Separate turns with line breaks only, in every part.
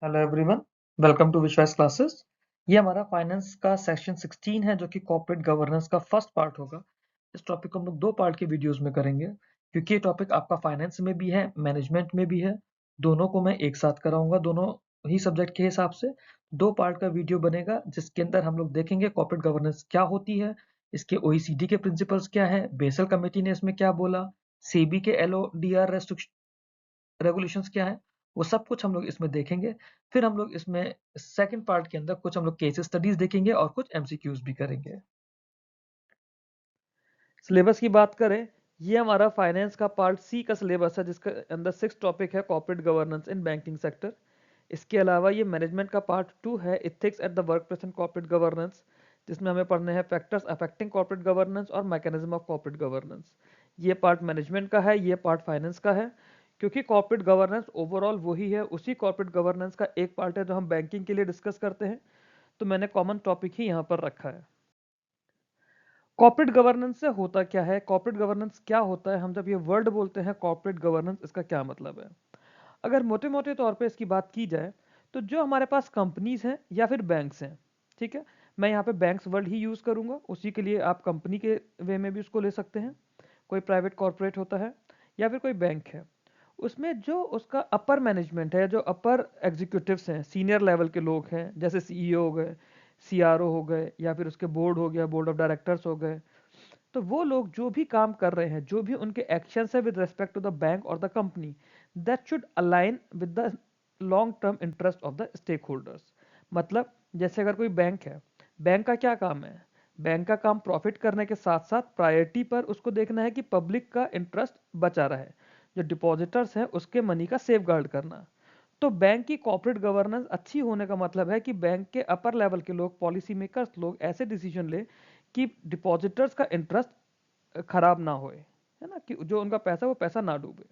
Hello everyone, welcome to विश्वास classes. ये हमारा फाइनेंस का सेक्शन 16 है जो कि कॉर्पोरेट गवर्नेंस का फर्स्ट पार्ट होगा। इस टॉपिक को हम लोग दो पार्ट के वीडियोस में करेंगे क्योंकि ये टॉपिक आपका फाइनेंस में भी है, मैनेजमेंट में भी है। दोनों को मैं एक साथ कराऊंगा, दोनों ही सब्जेक्ट के हिसाब से। दो पार्ट का वीडियो बनेगा जिसके अंदर हम लोग देखेंगे कॉर्पोरेट गवर्नेंस क्या होती है, इसके ओईसीडी के प्रिंसिपल्स क्या है, बेसल कमेटी ने इसमें क्या बोला, सेबी के एलओडीआर रेगुलेशंस क्या है, वो सब कुछ हम लोग इसमें देखेंगे। फिर हम लोग इसमें सेकंड पार्ट के अंदर कुछ हम लोग केस स्टडीज देखेंगे और कुछ एमसीक्यूज भी करेंगे। सिलेबस की बात करें, ये हमारा फाइनेंस का पार्ट सी का सिलेबस है जिसके अंदर 6 टॉपिक है corporate governance in banking sector. इसके अलावा ये मैनेजमेंट का पार्ट 2 है ethics at the work place and corporate governance, जिसमें हमें पढ़ने हैं फैक्टर्स अफेक्टिंग कॉर्पोरेट गवर्नेंस और मैकेनिज्म ऑफ कॉर्पोरेट गवर्नेंस। ये पार्ट मैनेजमेंट का है, ये पार्ट फाइनेंस का है। क्योंकि कॉर्पोरेट गवर्नेंस ओवरऑल वही है, उसी कॉर्पोरेट गवर्नेंस का एक पार्ट है जो हम बैंकिंग के लिए डिस्कस करते हैं, तो मैंने कॉमन टॉपिक ही यहाँ पर रखा है। कॉर्पोरेट गवर्नेंस से होता क्या है, कॉर्पोरेट गवर्नेंस क्या होता है, हम जब ये वर्ड बोलते हैं कॉर्पोरेट गवर्नेंस, इसका क्या मतलब है। अगर मोटे मोटे तौर पे इसकी बात की जाए तो जो हमारे पास कंपनीज हैं या फिर बैंक्स हैं, ठीक है, मैं यहाँ पे बैंक्स वर्ड ही यूज़ करूँगा, उसी के लिए आप कंपनी के वे में भी उसको ले सकते हैं। कोई प्राइवेट कॉर्पोरेट होता है या फिर कोई बैंक है, उसमें जो उसका अपर मैनेजमेंट है, जो अपर एग्जीक्यूटिव्स हैं, सीनियर लेवल के लोग हैं, जैसे सीईओ हो गए, सीआरओ हो गए, या फिर उसके बोर्ड हो गया, बोर्ड ऑफ डायरेक्टर्स हो गए, तो वो लोग जो भी काम कर रहे हैं, जो भी उनके एक्शंस है with respect to the bank और the company, that should align with the long term interest of the stakeholders. मतलब जैसे अगर कोई बैंक है, बैंक का क्या काम है, बैंक का काम प्रॉफिट करने के साथ साथ प्रायोरिटी पर उसको देखना है कि पब्लिक का इंटरेस्ट बचा रहे, जो डिपॉजिटर्स हैं उसके मनी का सेफ गार्ड करना। तो बैंक की कॉर्पोरेट गवर्नेंस अच्छी होने का मतलब है कि बैंक के अपर लेवल के लोग, पॉलिसी मेकर्स लोग ऐसे डिसीजन ले कि डिपॉजिटर्स का इंटरेस्ट खराब ना होए, है ना, कि जो उनका पैसा वो पैसा ना डूबे।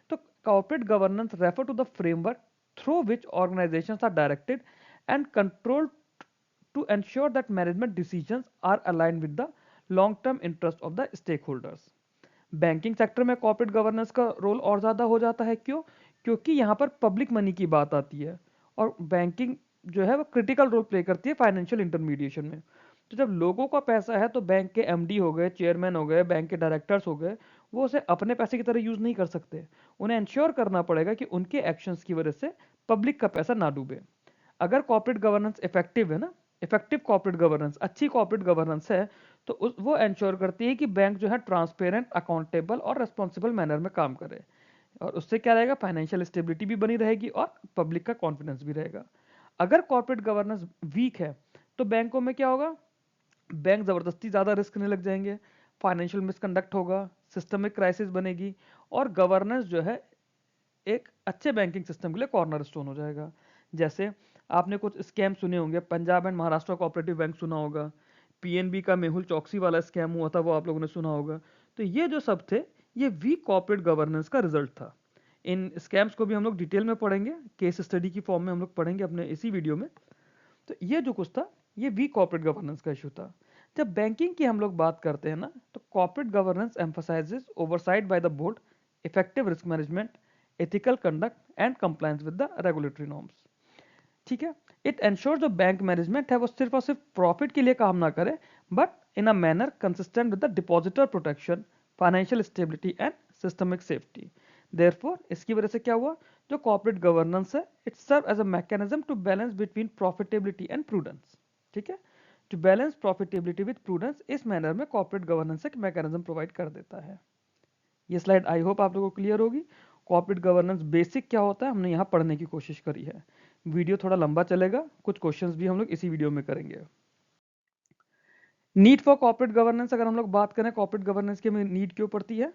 तो corporate governance refer to the framework through which organisations are directed and controlled to ensure that management decisions are aligned with the long term interest of the stakeholders। Banking sector में कॉर्पोरेट गवर्नेंस का role और ज़्यादा हो जाता है, क्यों? क्योंकि यहाँ पर पब्लिक मनी की बात आती है और बैंकिंग जो है वो क्रिटिकल रोल प्ले करती है फाइनेंशियल इंटरमीडिएशन में। तो जब लोगों का पैसा है तो बैंक के एमडी हो गए, चेयरमैन हो गए, बैंक के डायरेक्टर्स हो गए, वो उसे अपने पैसे की तरह यूज़ नहीं कर सकते। उन्हें इंश्योर करना पड़ेगा कि उनके एक्शंस की वजह से पब्लिक का पैसा ना डूबे। अगर कॉर्पोरेट गवर्नेंस इफेक्टिव है ना, इफेक्टिव कॉर्पोरेट गवर्नेंस, अच्छी कॉर्पोरेट गवर्नेंस है, तो वो इंश्योर करती है कि बैंक जो है ट्रांसपेरेंट, अकाउंटेबल और रेस्पॉन्सिबल मैनर में काम करे, और उससे क्या रहेगा, फाइनेंशियल स्टेबिलिटी भी बनी रहेगी और पब्लिक का कॉन्फिडेंस भी रहेगा। अगर कॉर्पोरेट गवर्नेंस वीक है तो बैंकों में क्या होगा, बैंक ज़बरदस्ती ज़्यादा रिस्क लेने लग जाएंगे, फाइनेंशियल मिसकंडक्ट होगा, सिस्टमिक क्राइसिस बनेगी, और गवर्नेंस जो है एक अच्छे बैंकिंग सिस्टम के लिए कॉर्नर स्टोन हो जाएगा। जैसे आपने कुछ स्कैम सुने होंगे, Punjab and Maharashtra cooperative bank सुना होगा, पीएनबी का मेहुल चौकसी वाला स्कैम हुआ था, वो आप लोगों ने सुना होगा। तो ये जो सब थे, ये वीक कॉर्पोरेट गवर्नेंस का रिजल्ट था। इन स्कैम्स को भी हम लोग डिटेल में पढ़ेंगे, केस स्टडी की फॉर्म में हम लोग पढ़ेंगे अपने इसी वीडियो में। तो ये जो कुछ था, ये वीक कॉर्पोरेट गवर्नेंस का इशू था। जब बैंकिंग की हम लोग बात करते हैं ना, तो corporate governance emphasises oversight by the board, effective risk management, ethical conduct and compliance with the regulatory norms. ठीक है, इट एंश्योर जो बैंक मैनेजमेंट है वो सिर्फ और सिर्फ प्रॉफिट के लिए काम ना करे, but in a manner consistent with the depositor protection, financial stability and systemic safety. Therefore इसकी वजह से क्या हुआ, जो कॉर्पोरेट गवर्नेंस है, it serve as a mechanism to balance between profitability and prudence. ठीक है, to balance profitability with prudence, इस मैनर में कॉर्पोरेट गवर्नेंस एक मैकेनिज्म प्रोवाइड कर देता है। ये स्लाइड आई होप आप लोगों को क्लियर होगी। कॉर्पोरेट गवर्नेंस बेसिक क्या होता है हमने यहाँ पढ़ने की कोशिश करी है। वीडियो थोड़ा लंबा चलेगा, कुछ क्वेश्चंस भी हम लोग इसी वीडियो में करेंगे। नीड फॉर कॉर्पोरेट गवर्नेंस, अगर हम लोग बात करें कॉर्पोरेट गवर्नेंस की नीड क्यों पड़ती है।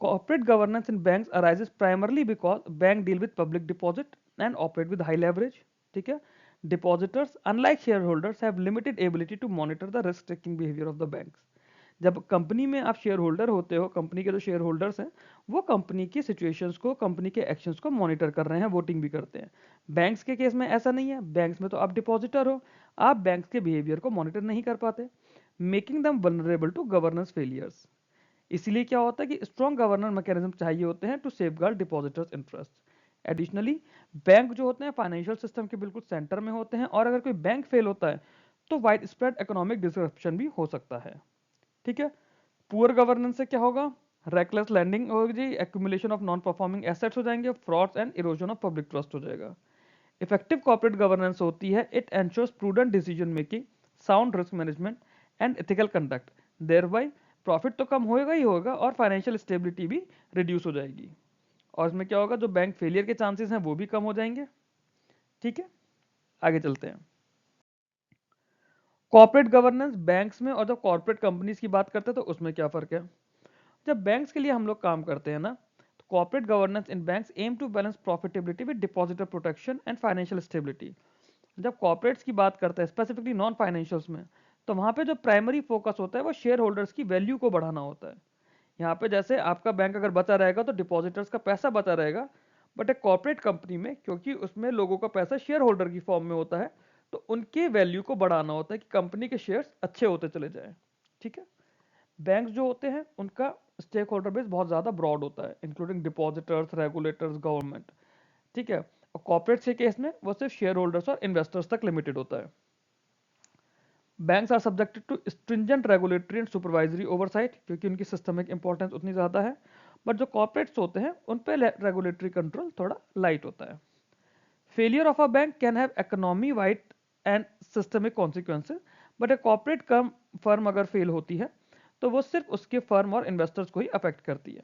Corporate governance in banks arises primarily because bank deal with public deposit and operate with high leverage. ठीक है, depositors unlike share holders have limited ability to monitor the risk taking behaviour of the banks. जब company में आप share holder होते हो, company के जो share holders हैं वो कंपनी की सिचुएशंस को, कंपनी के एक्शंस को मॉनिटर कर रहे हैं, वोटिंग भी करते हैं। बैंक्स के केस में ऐसा नहीं है, बैंक्स में तो आप डिपॉजिटर हो, आप बैंक्स के बिहेवियर को मॉनिटर नहीं कर पाते, making them vulnerable to governance failures. इसीलिए क्या होता है कि स्ट्रॉन्ग गवर्नर मैकेनिज्म चाहिए होते हैं to safeguard depositors interest. Additionally bank जो होते हैं फाइनेंशियल सिस्टम के बिल्कुल सेंटर में होते हैं, और अगर कोई बैंक फेल होता है तो वाइड स्प्रेड इकोनॉमिक डिसरप्शन भी हो सकता है। ठीक है। पुअर गवर्नेंस से क्या होगा? रेकलेस लैंडिंग होगी, accumulation of non performing assets हो जाएंगे, frauds and erosion of public trust हो जाएगा। इफेक्टिव कॉर्पोरेट गवर्नेंस होती है it ensures prudent decision making, sound risk management and ethical conduct, thereby profit तो कम होएगा ही होगा और फाइनेंशियल स्टेबिलिटी भी रिड्यूस हो जाएगी। और इसमें क्या होगा? जो बैंक फेलियर के चांसेस हैं वो भी कम हो जाएंगे। ठीक है, आगे चलते हैं। कॉर्पोरेट गवर्नेंस बैंक्स में और जब कॉर्पोरेट कंपनीज की बात करते हैं तो उसमें क्या फर्क है? जब बैंक्स के लिए हम लोग काम करते हैं ना, तो corporate governance in banks aim to balance profitability with depositor protection and financial stability. जब कॉर्पोरेट्स की बात करते हैं स्पेसिफिकली नॉन फाइनेंशियल्स में, तो वहां पे जो प्राइमरी फोकस होता है वो शेयर होल्डर्स की वैल्यू को बढ़ाना होता है। यहाँ पे जैसे आपका बैंक अगर बचा रहेगा तो डिपॉजिटर्स का पैसा बचा रहेगा, बट एक कॉर्पोरेट कंपनी में क्योंकि उसमें लोगों का पैसा शेयर होल्डर की फॉर्म में होता है, तो उनके वैल्यू को बढ़ाना होता है कि कंपनी के शेयर्स अच्छे होते चले जाए। ठीक है। बैंक्स जो होते हैं उनका स्टेक होल्डर बेस बहुत ज़्यादा ब्रॉड होता है, इंक्लूडिंग डिपॉजिटर्स, रेगुलेटर्स, गवर्नमेंट। ठीक है। और कॉर्पोरेट के केस में वो सिर्फ शेयर होल्डर्स और इन्वेस्टर्स तक लिमिटेड होता है। Banks are subjected to stringent regulatory and supervisory oversight, क्योंकि उनकी सिस्टमिक इंपॉर्टेंस उतनी ज़्यादा है। बट जो कॉर्पोरेट्स होते हैं उन पे रेगुलेटरी कंट्रोल थोड़ा लाइट होता है। Failure of a bank can have economy wide and systemic consequences, but a corporate firm अगर फेल होती है तो वो सिर्फ उसके फर्म और इन्वेस्टर्स को ही अफेक्ट करती है।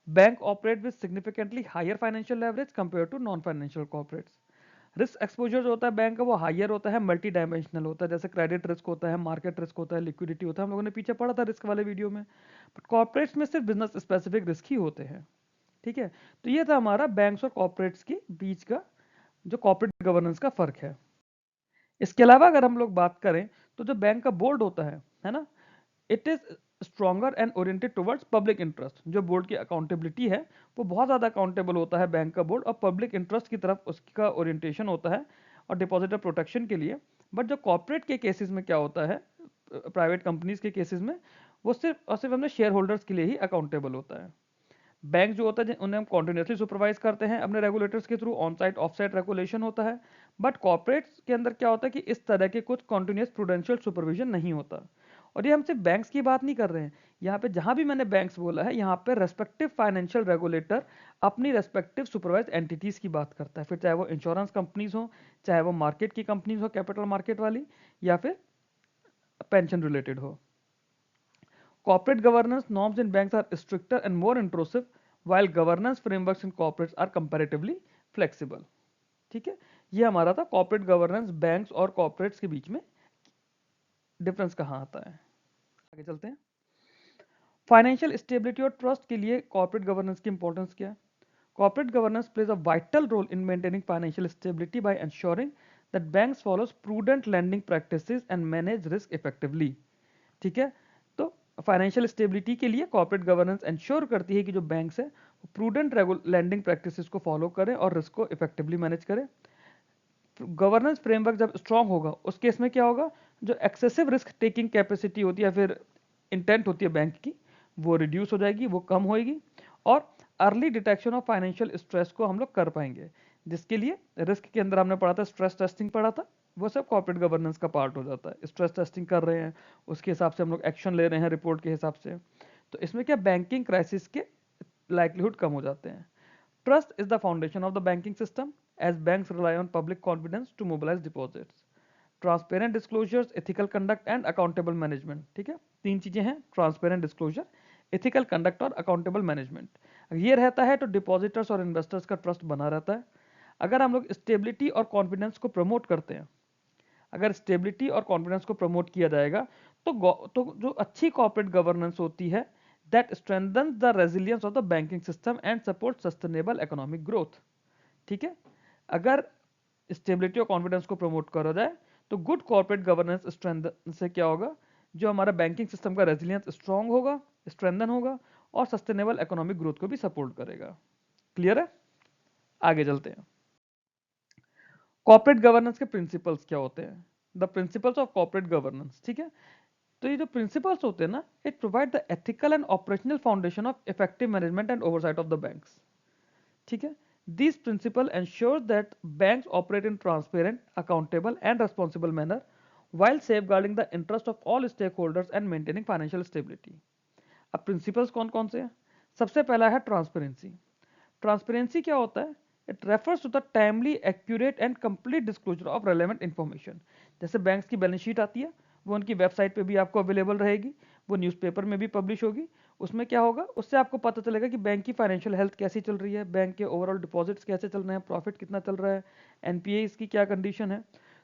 Bank operate with significantly higher financial leverage compare to non financial corporates. Risk exposure जो होता है बैंक का वो हायर होता है, मल्टी डायमेंशनल होता है, जैसे क्रेडिट रिस्क होता है, मार्केट रिस्क होता है, लिक्विडिटी होता है, हम लोगों ने पीछे पढ़ा था रिस्क वाले वीडियो में। बट कॉर्पोरेट्स में सिर्फ बिजनेस स्पेसिफिक रिस्क ही होते हैं। ठीक है। तो ये था हमारा बैंक्स और कॉर्पोरेट्स के बीच का जो कॉर्पोरेट गवर्नेंस का फर्क है। इसके अलावा अगर हम लोग बात करें तो जो बैंक का बोर्ड होता है ना, it is stronger and oriented towards public interest. जो बोर्ड की अकाउंटेबिलिटी है वो बहुत ज़्यादा अकाउंटेबल होता है बैंक का बोर्ड, और पब्लिक इंटरेस्ट की तरफ उसका ओरिएंटेशन होता है और डिपॉजिटर प्रोटेक्शन के लिए। बट जो कॉर्पोरेट के केसेस में क्या होता है, प्राइवेट कंपनीज के केसेस में, वो सिर्फ और सिर्फ अपने शेयर होल्डर्स के लिए ही अकाउंटेबल होता है। बैंक जो होता है उन्हें हम कॉन्टिन्यूसली सुपरवाइज करते हैं अपने रेगुलेटर्स के through, on site of site regulation होता है। बट कॉर्पोरेट्स के अंदर क्या होता है कि इस तरह के कुछ कॉन्टिन्यूस प्रूडेंशियल सुपरविजन नहीं होता। और ये हम सिर्फ बैंक्स की बात नहीं कर रहे हैं, यहाँ पे जहां भी मैंने बैंक्स बोला है यहाँ पे रेस्पेक्टिव फाइनेंशियल रेगुलेटर अपनी रेस्पेक्टिव सुपरवाइज एंटिटीज की बात करता है, फिर चाहे वो इंश्योरेंस कंपनीज हो, चाहे वो मार्केट की कंपनीज हो, कैपिटल मार्केट वाली, या फिर पेंशन रिलेटेड हो। Corporate governance norms in banks are stricter and more intrusive, while governance frameworks in corporates are comparatively flexible. ठीक है। ये हमारा था कॉर्पोरेट गवर्नेंस बैंक्स और कॉर्पोरेट्स के बीच में डिफरेंस कहाँ आता है। आगे चलते हैं। फाइनेंशियल स्टेबिलिटी और ट्रस्ट के लिए कॉर्पोरेट गवर्नेंस की इंपॉर्टेंस क्या है? Corporate governance plays a vital role in maintaining financial stability by ensuring that banks follows prudent lending practices and manage risk effectively. ठीक है। तो फाइनेंशियल स्टेबिलिटी के लिए कॉर्पोरेट गवर्नेंस इंश्योर करती है कि जो बैंक्स है वो प्रूडेंट लैंडिंग प्रैक्टिसेस को फॉलो करें और रिस्क को इफेक्टिवली मैनेज करें। गवर्नेंस फ्रेमवर्क जब स्ट्रांग होगा उस केस में क्या होगा, जो एक्सेसिव रिस्क टेकिंग कैपेसिटी होती है या फिर इंटेंट होती है बैंक की, वो रिड्यूस हो जाएगी, वो कम होएगी। और early detection of financial stress को हम लोग कर पाएंगे, जिसके लिए रिस्क के अंदर हमने पढ़ा था स्ट्रेस टेस्टिंग पढ़ा था, वो सब कॉर्पोरेट गवर्नेंस का पार्ट हो जाता है। स्ट्रेस टेस्टिंग कर रहे हैं, उसके हिसाब से हम लोग एक्शन ले रहे हैं रिपोर्ट के हिसाब से, तो इसमें क्या बैंकिंग क्राइसिस के लाइक्लीहुड कम हो जाते हैं। Trust is the foundation of the banking system, as banks rely on public confidence to mobilize deposits. Transparent disclosures, ethical conduct and accountable management. ठीक है। तीन चीजें हैं, ट्रांसपेरेंट डिस्क्लोजर, एथिकल कंडक्ट और अकाउंटेबल मैनेजमेंट। ये रहता है तो डिपॉजिटर्स और इन्वेस्टर्स का ट्रस्ट बना रहता है। अगर हम लोग स्टेबिलिटी और कॉन्फिडेंस को प्रमोट करते हैं, अगर स्टेबिलिटी और कॉन्फिडेंस को प्रमोट किया जाएगा तो जो अच्छी कॉर्पोरेट गवर्नेंस होती है that strengthens the resilience of the banking system and support sustainable economic growth. ठीक है। अगर स्टेबिलिटी और कॉन्फिडेंस को प्रमोट करा जाए तो गुड कॉर्पोरेट गवर्नेंस स्ट्रेंथ से क्या होगा, जो हमारा बैंकिंग सिस्टम का रेजिलियंस स्ट्रांग होगा, स्ट्रेंथन होगा, और सस्टेनेबल इकोनॉमिक ग्रोथ को भी सपोर्ट करेगा। क्लियर है? आगे चलते हैं। कॉर्पोरेट गवर्नेंस के प्रिंसिपल्स क्या होते हैं? The principles of corporate governance. ठीक है। तो ये जो प्रिंसिपल्स होते हैं ना, it provide the ethical and operational foundation of effective management and oversight of the banks. ठीक है। These principles ensure that banks operate in transparent, accountable, and responsible manner while safeguarding the interest of all stakeholders and maintaining financial stability. अब principles कौन कौन से हैं? सबसे पहला है ट्रांसपेरेंसी। ट्रांसपेरेंसी क्या होता है? It refers to the timely, accurate and complete disclosure of relevant information. जैसे बैंक्स की बैलेंस शीट आती है, वो उनकी वेबसाइट पे भी आपको अवेलेबल रहेगी, वो न्यूज़पेपर में भी पब्लिश होगी। उसमें क्या होगा, उससे आपको पता चलेगा कि बैंक की फाइनेंशियल हेल्थ कैसी चल रही है, बैंक के ओवरऑल डिपॉजिट्स कैसे चल रहे हैं, प्रॉफिट कितना चल रहा है, एनपीए की क्या कंडीशन है।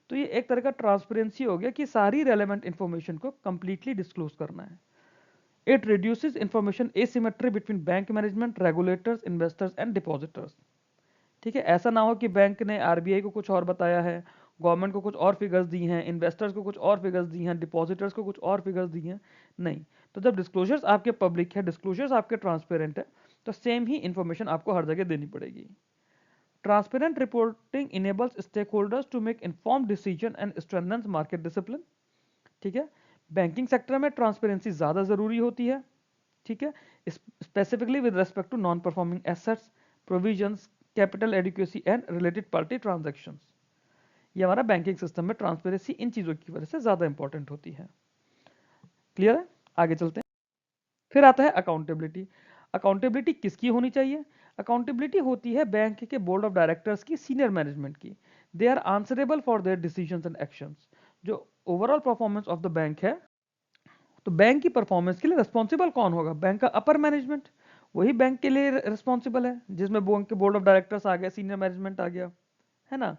तो ये एक तरह का ट्रांसपेरेंसी हो गया कि सारी रेलेवेंट इन्फॉर्मेशन को कंप्लीटली डिस्क्लोज करना है। It reduces information asymmetry between bank management, regulators, investors and depositors। ठीक है, ऐसा ना हो कि बैंक ने आरबीआई को कुछ और बताया है, गवर्नमेंट को कुछ और फिगर्स दी हैं, इन्वेस्टर्स को कुछ और फिगर्स दी हैं, डिपॉजिटर्स को कुछ और फिगर्स दी हैं। नहीं, तो जब डिस्क्लोजर्स आपके पब्लिक है, डिस्क्लोजर्स आपके ट्रांसपेरेंट है, तो सेम ही इंफॉर्मेशन आपको हर जगह देनी पड़ेगी। Transparent reporting enables stake holders to make informed decision and strengthens market discipline. ठीक है, बैंकिंग सेक्टर में ट्रांसपेरेंसी ज़्यादा ज़रूरी होती है। ठीक है, specifically with respect to non performing assets, provisions, capital adequacy and related party transactions. ये हमारा बैंकिंग सिस्टम में ट्रांसपेरेंसी इन चीज़ों की वजह से ज़्यादा इंपॉर्टेंट होती है। क्लियर है? आगे चलते हैं। फिर आता है अकाउंटेबिलिटी। अकाउंटेबिलिटी किसकी होनी चाहिए? अकाउंटेबिलिटी होती है बैंक के बोर्ड ऑफ डायरेक्टर्स की, सीनियर मैनेजमेंट की। They are answerable for their decisions and actions. जो overall performance of the bank है, तो बैंक की परफॉर्मेंस के लिए रिस्पॉन्सिबल कौन होगा? बैंक का अपर मैनेजमेंट, वही बैंक के लिए रिस्पॉन्सिबल है, जिसमें बैंक के बोर्ड ऑफ डायरेक्टर्स आ गया, सीनियर मैनेजमेंट आ गया, है ना।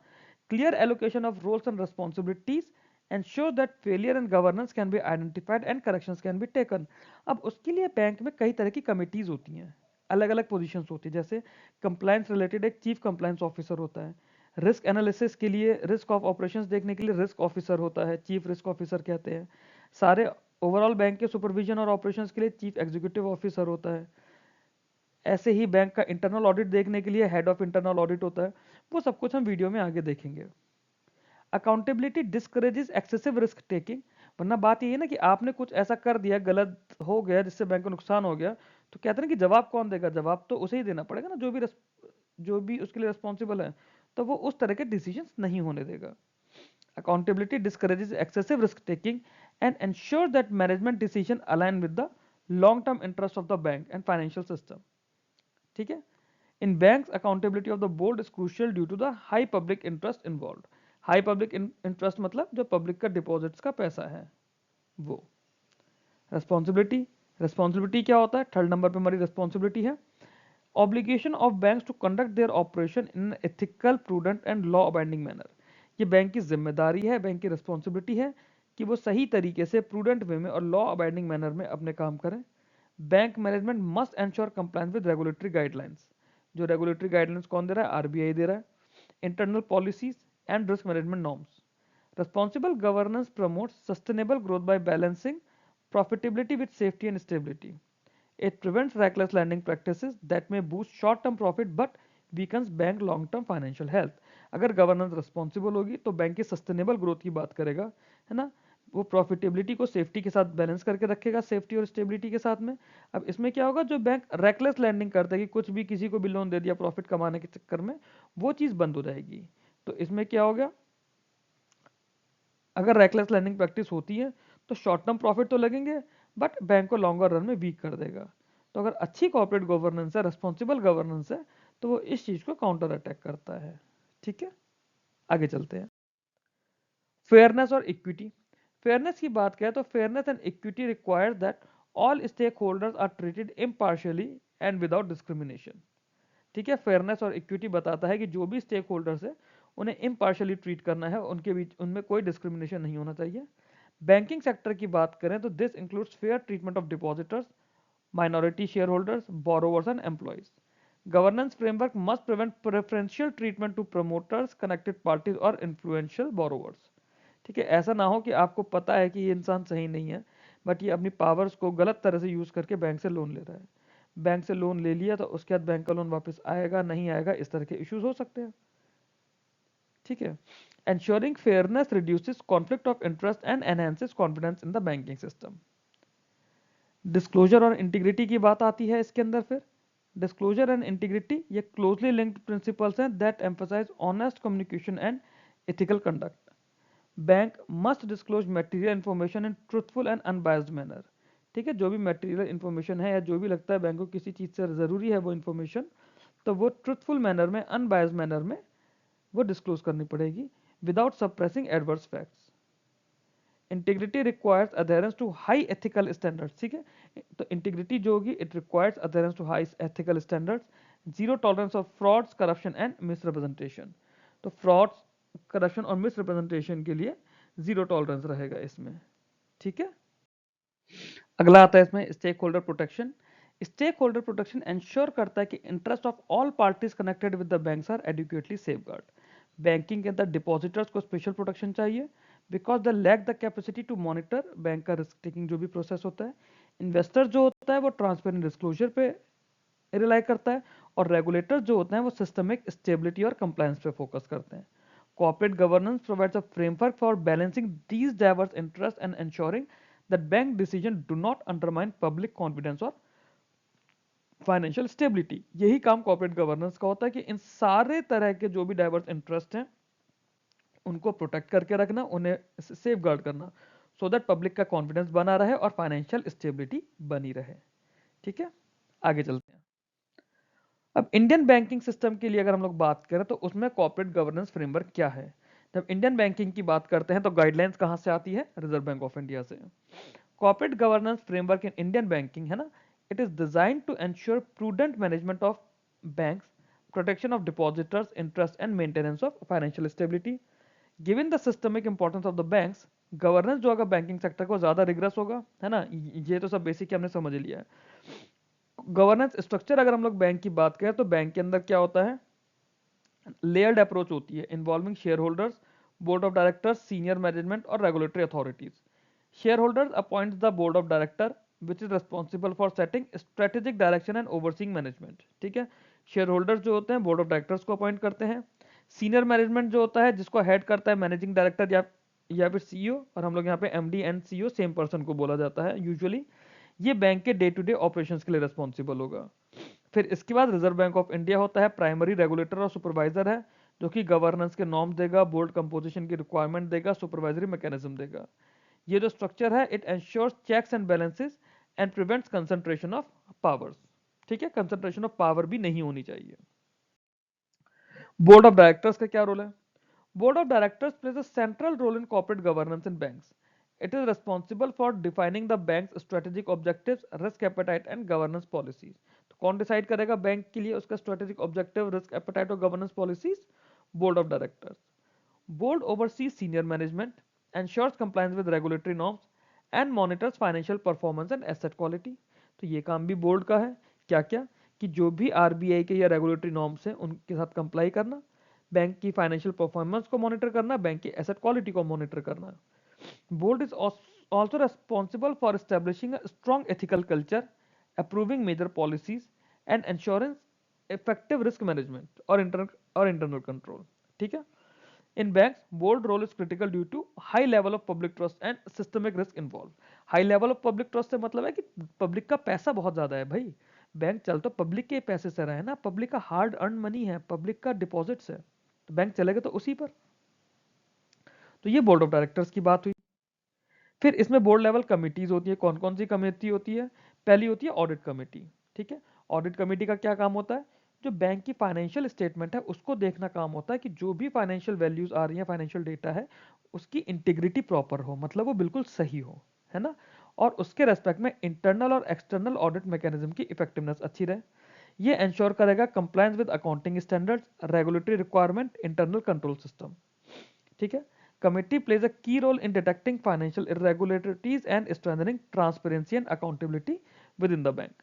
Clear allocation of roles and responsibilities ensure that failure and governance can be identified and corrections can be taken। अब उसके लिए बैंक में कई तरह की कमिटीज होती हैं, अलग अलग पोजीशंस होती है। जैसे कंप्लायंस रिलेटेड एक चीफ कंप्लायंस ऑफिसर होता है, रिस्क एनालिसिस के लिए, रिस्क ऑफ ऑपरेशंस देखने के लिए रिस्क ऑफिसर होता है, चीफ रिस्क ऑफिसर कहते हैं। सारे ओवरऑल बैंक के सुपरविजन और ऑपरेशंस के लिए चीफ एग्जीक्यूटिव ऑफिसर होता है। ऐसे ही बैंक का इंटरनल ऑडिट देखने के लिए हेड ऑफ इंटरनल ऑडिट होता है। वो सब कुछ हम वीडियो में आगे देखेंगे। Accountability discourages excessive risk taking. वरना बात ये है ना कि आपने कुछ ऐसा कर दिया, गलत हो गया, जिससे बैंक को नुकसान हो गया, तो कहते हैं कि जवाब कौन देगा? जवाब तो उसे ही देना पड़ेगा ना, जो भी उसके लिए रिस्पॉन्सिबल है। तो वो उस तरह के डिसीजंस नहीं होने देगा। Accountability discourages excessive risk taking and ensures that management decisions align with the long-term interests of the bank and financial system। ठीक है, in banks accountability of the board is crucial due to the high public interest involved। high public interest मतलब जो public का deposits का पैसा है वो। Responsibility क्या होता है? थर्ड नंबर पे हमारी रिस्पॉन्सिबिलिटी है obligation of banks to conduct their operation in ethical, prudent and law abiding manner. ये बैंक की जिम्मेदारी है, बैंक की रिस्पॉन्सिबिलिटी है कि वो सही तरीके से, प्रूडेंट वे में और लॉ अबाइडिंग मैनर में अपने काम करें। Bank management must ensure compliance with regulatory guidelines. जो रेगुलेटरी गाइडलाइंस कौन दे रहा है? आरबीआई दे रहा है। Internal policies and risk management norms. Responsible governance promotes sustainable growth by balancing profitability with safety and stability। It prevents reckless lending practices that may boost short-term profit but weakens bank long-term financial health। अगर governance responsible होगी तो bank की sustainable growth की बात करेगा, है ना। वो प्रॉफिटेबिलिटी को सेफ्टी के साथ बैलेंस करके रखेगा, सेफ्टी और स्टेबिलिटी के साथ में। अब इसमें क्या होगा, जो बैंक रेकलेस लैंडिंग करता है कि कुछ भी किसी को भी लोन दे दिया प्रॉफिट कमाने के चक्कर में, वो चीज़ बंद हो जाएगी। तो इसमें क्या हो गया, अगर रैकलेस लैंडिंग प्रैक्टिस होती है तो शॉर्ट टर्म प्रॉफिट तो लगेंगे, बट बैंक को लॉन्गर रन में वीक कर देगा। तो अगर अच्छी कॉर्पोरेट गवर्नेंस है, रिस्पॉन्सिबल गवर्नेंस है, तो वो इस चीज को काउंटर अटैक करता है। ठीक है, आगे चलते हैं। फेयरनेस और इक्विटी। फेयरनेस की बात करें तो fairness and equity requires that all stake holders are treated impartially and without discrimination. ठीक है, फेयरनेस और इक्विटी बताता है कि जो भी स्टेक होल्डर्स है उन्हें इम्पार्शियली ट्रीट करना है, उनके बीच उनमें कोई डिस्क्रिमिनेशन नहीं होना चाहिए। बैंकिंग सेक्टर की बात करें तो this includes fair treatment of depositors, minority share holders, borrowers and employees. Governance framework must prevent preferential treatment to promoters, connected parties और इन्फ्लुएंशियल बोरोवर्स। ठीक है, ऐसा ना हो कि आपको पता है कि ये इंसान सही नहीं है, बट ये अपनी पावर्स को गलत तरह से यूज करके बैंक से लोन ले रहा है। बैंक से लोन ले लिया तो उसके बाद बैंक का लोन वापस आएगा नहीं आएगा, इस तरह के इश्यूज हो सकते हैं। ठीक है, ensuring fairness reduces conflict of interest and enhances confidence in the banking system। Disclosure और इंटीग्रिटी की बात आती है इसके अंदर। फिर डिस्क्लोजर एंड इंटीग्रिटी ये क्लोजली लिंक्ड प्रिंसिपल्स हैं that emphasise honest communication and ethical conduct. Bank must disclose material information in truthful and unbiased manner. ठीक है, जो भी मटेरियल इन्फॉर्मेशन है या जो भी लगता है बैंक को किसी चीज़ से ज़रूरी है वो इन्फॉर्मेशन, तो वो ट्रुथफुल मैनर में, अनबायस्ड मैनर में वो डिस्क्लोज करनी पड़ेगी without suppressing adverse facts. Integrity requires adherence to high ethical standards. ठीक है, तो इंटीग्रिटी जो होगी it requires adherence to high ethical standards, zero tolerance of frauds, corruption and misrepresentation. तो फ्रॉड्स, करप्शन और मिसरिप्रेजेंटेशन के लिए जीरो टॉलरेंस रहेगा इसमें। ठीक है, अगला आता है इसमें stake holder protection. Stake holder protection ensure करता है कि interest of all parties connected with the banks are adequately safeguard. Banking के अंदर डिपॉजिटर्स को स्पेशल प्रोटेक्शन चाहिए because they lack the capacity to monitor bank का रिस्क टेकिंग जो भी प्रोसेस होता है। इन्वेस्टर जो होता है वो ट्रांसपेरेंट डिस्क्लोजर पे रिलाई करता है, और रेगुलेटर जो होते हैं वो सिस्टमिक स्टेबिलिटी और कंप्लायंस पे फोकस करते हैं। Corporate governance provides a framework for balancing these diverse interest and ensuring that bank decision do not undermine public confidence और फाइनेंशियल स्टेबिलिटी। यही काम कॉर्पोरेट गवर्नेंस का होता है कि इन सारे तरह के जो भी डाइवर्स इंटरेस्ट हैं उनको प्रोटेक्ट करके रखना, उन्हें सेफ गार्ड करना, सो दैट पब्लिक का कॉन्फिडेंस बना रहे और फाइनेंशियल स्टेबिलिटी बनी रहे। ठीक है, आगे चलते हैं। अब इंडियन बैंकिंग सिस्टम के लिए अगर हम लोग बात करें तो उसमें कॉर्पोरेट गवर्नेंस फ्रेमवर्क क्या है। जब इंडियन बैंकिंग की बात करते हैं तो गाइडलाइंस कहां से आती है, रिजर्व बैंक ऑफ इंडिया से। Corporate governance framework in Indian banking है ना, it is designed to ensure prudent management of banks, protection of depositors interest and maintenance of financial stability. Given the systemic importance of the banks, governance जो होगा banking sector को ज्यादा regret होगा, है ना। ये तो सब बेसिक हमने समझ लिया है। गवर्नेंस स्ट्रक्चर अगर हम लोग बैंक की बात करें तो बैंक के अंदर क्या होता है, लेयर्ड अप्रोच होती है involving shareholders, board of directors, senior management और regulatory authorities. Shareholders appoints the board of director which is responsible for setting strategic direction and overseeing management. ठीक है, शेयर होल्डर्स जो होते हैं board of directors को appoint करते हैं। Senior management जो होता है जिसको हेड करता है मैनेजिंग डायरेक्टर या फिर सीईओ, और हम लोग यहाँ पे MD and CEO same person को बोला जाता है यूजुअली। ये बैंक के डे टू डे ऑपरेशंस के लिए रिस्पॉन्सिबल होगा। फिर इसके बाद रिजर्व बैंक ऑफ इंडिया होता है, प्राइमरी रेगुलेटर और सुपरवाइजर है, जो कि गवर्नेंस के नॉर्म देगा, बोर्ड कंपोजिशन की रिक्वायरमेंट देगा, सुपरवाइजरी मैकेनिज्म देगा। ये जो स्ट्रक्चर है it ensures checks and balances and prevents concentration of powers. ठीक है, कंसंट्रेशन ऑफ पावर भी नहीं होनी चाहिए। बोर्ड ऑफ डायरेक्टर्स का क्या रोल है? Board of directors plays a central role in corporate governance in banks. It is responsible for defining the bank's strategic objectives, risk appetite and governance policies. तो कौन decide करेगा bank के लिए उसका strategic objective, risk appetite और governance policies? Board of directors. Board oversees senior management, ensures compliance with regulatory norms and monitors financial performance and asset quality। तो ये काम भी बोर्ड का है। क्या क्या? कि जो भी आरबीआई के या रेगुलेटरी नॉर्म्स हैं उनके साथ कंप्लाई करना, बैंक की फाइनेंशियल परफॉर्मेंस को मॉनिटर करना, बैंक की एसेट क्वालिटी को मॉनिटर करना। Board is also responsible for establishing a strong ethical culture, approving major policies and ensuring effective risk management or internal control। ठीक है, in banks, board role is critical due to high level of public trust and systemic risk involved। high level of public trust से मतलब है कि public का पैसा बहुत ज्यादा है भाई, बैंक चल तो पब्लिक के पैसे से रहा है ना, पब्लिक का हार्ड अर्न मनी है, पब्लिक का डिपॉजिट्स है, तो बैंक चलेगा तो उसी पर। तो ये बोर्ड ऑफ डायरेक्टर्स की बात हुई। फिर इसमें बोर्ड लेवल कमिटीज होती है। कौन कौन सी कमेटी होती है? पहली होती है ऑडिट कमेटी। ठीक है, ऑडिट कमेटी का क्या काम होता है? जो बैंक की फाइनेंशियल स्टेटमेंट है उसको देखना काम होता है कि जो भी फाइनेंशियल वैल्यूज आ रही है, फाइनेंशियल डेटा है, उसकी इंटीग्रिटी प्रॉपर हो, मतलब वो बिल्कुल सही हो, है ना। और उसके रेस्पेक्ट में इंटरनल और एक्सटर्नल ऑडिट मैकेनिज्म की इफेक्टिवनेस अच्छी रहे। ये इंश्योर करेगा compliance with accounting standards, regulatory requirement, internal control system. ठीक है, committee plays a key role in detecting financial irregularities and strengthening transparency and accountability within the bank।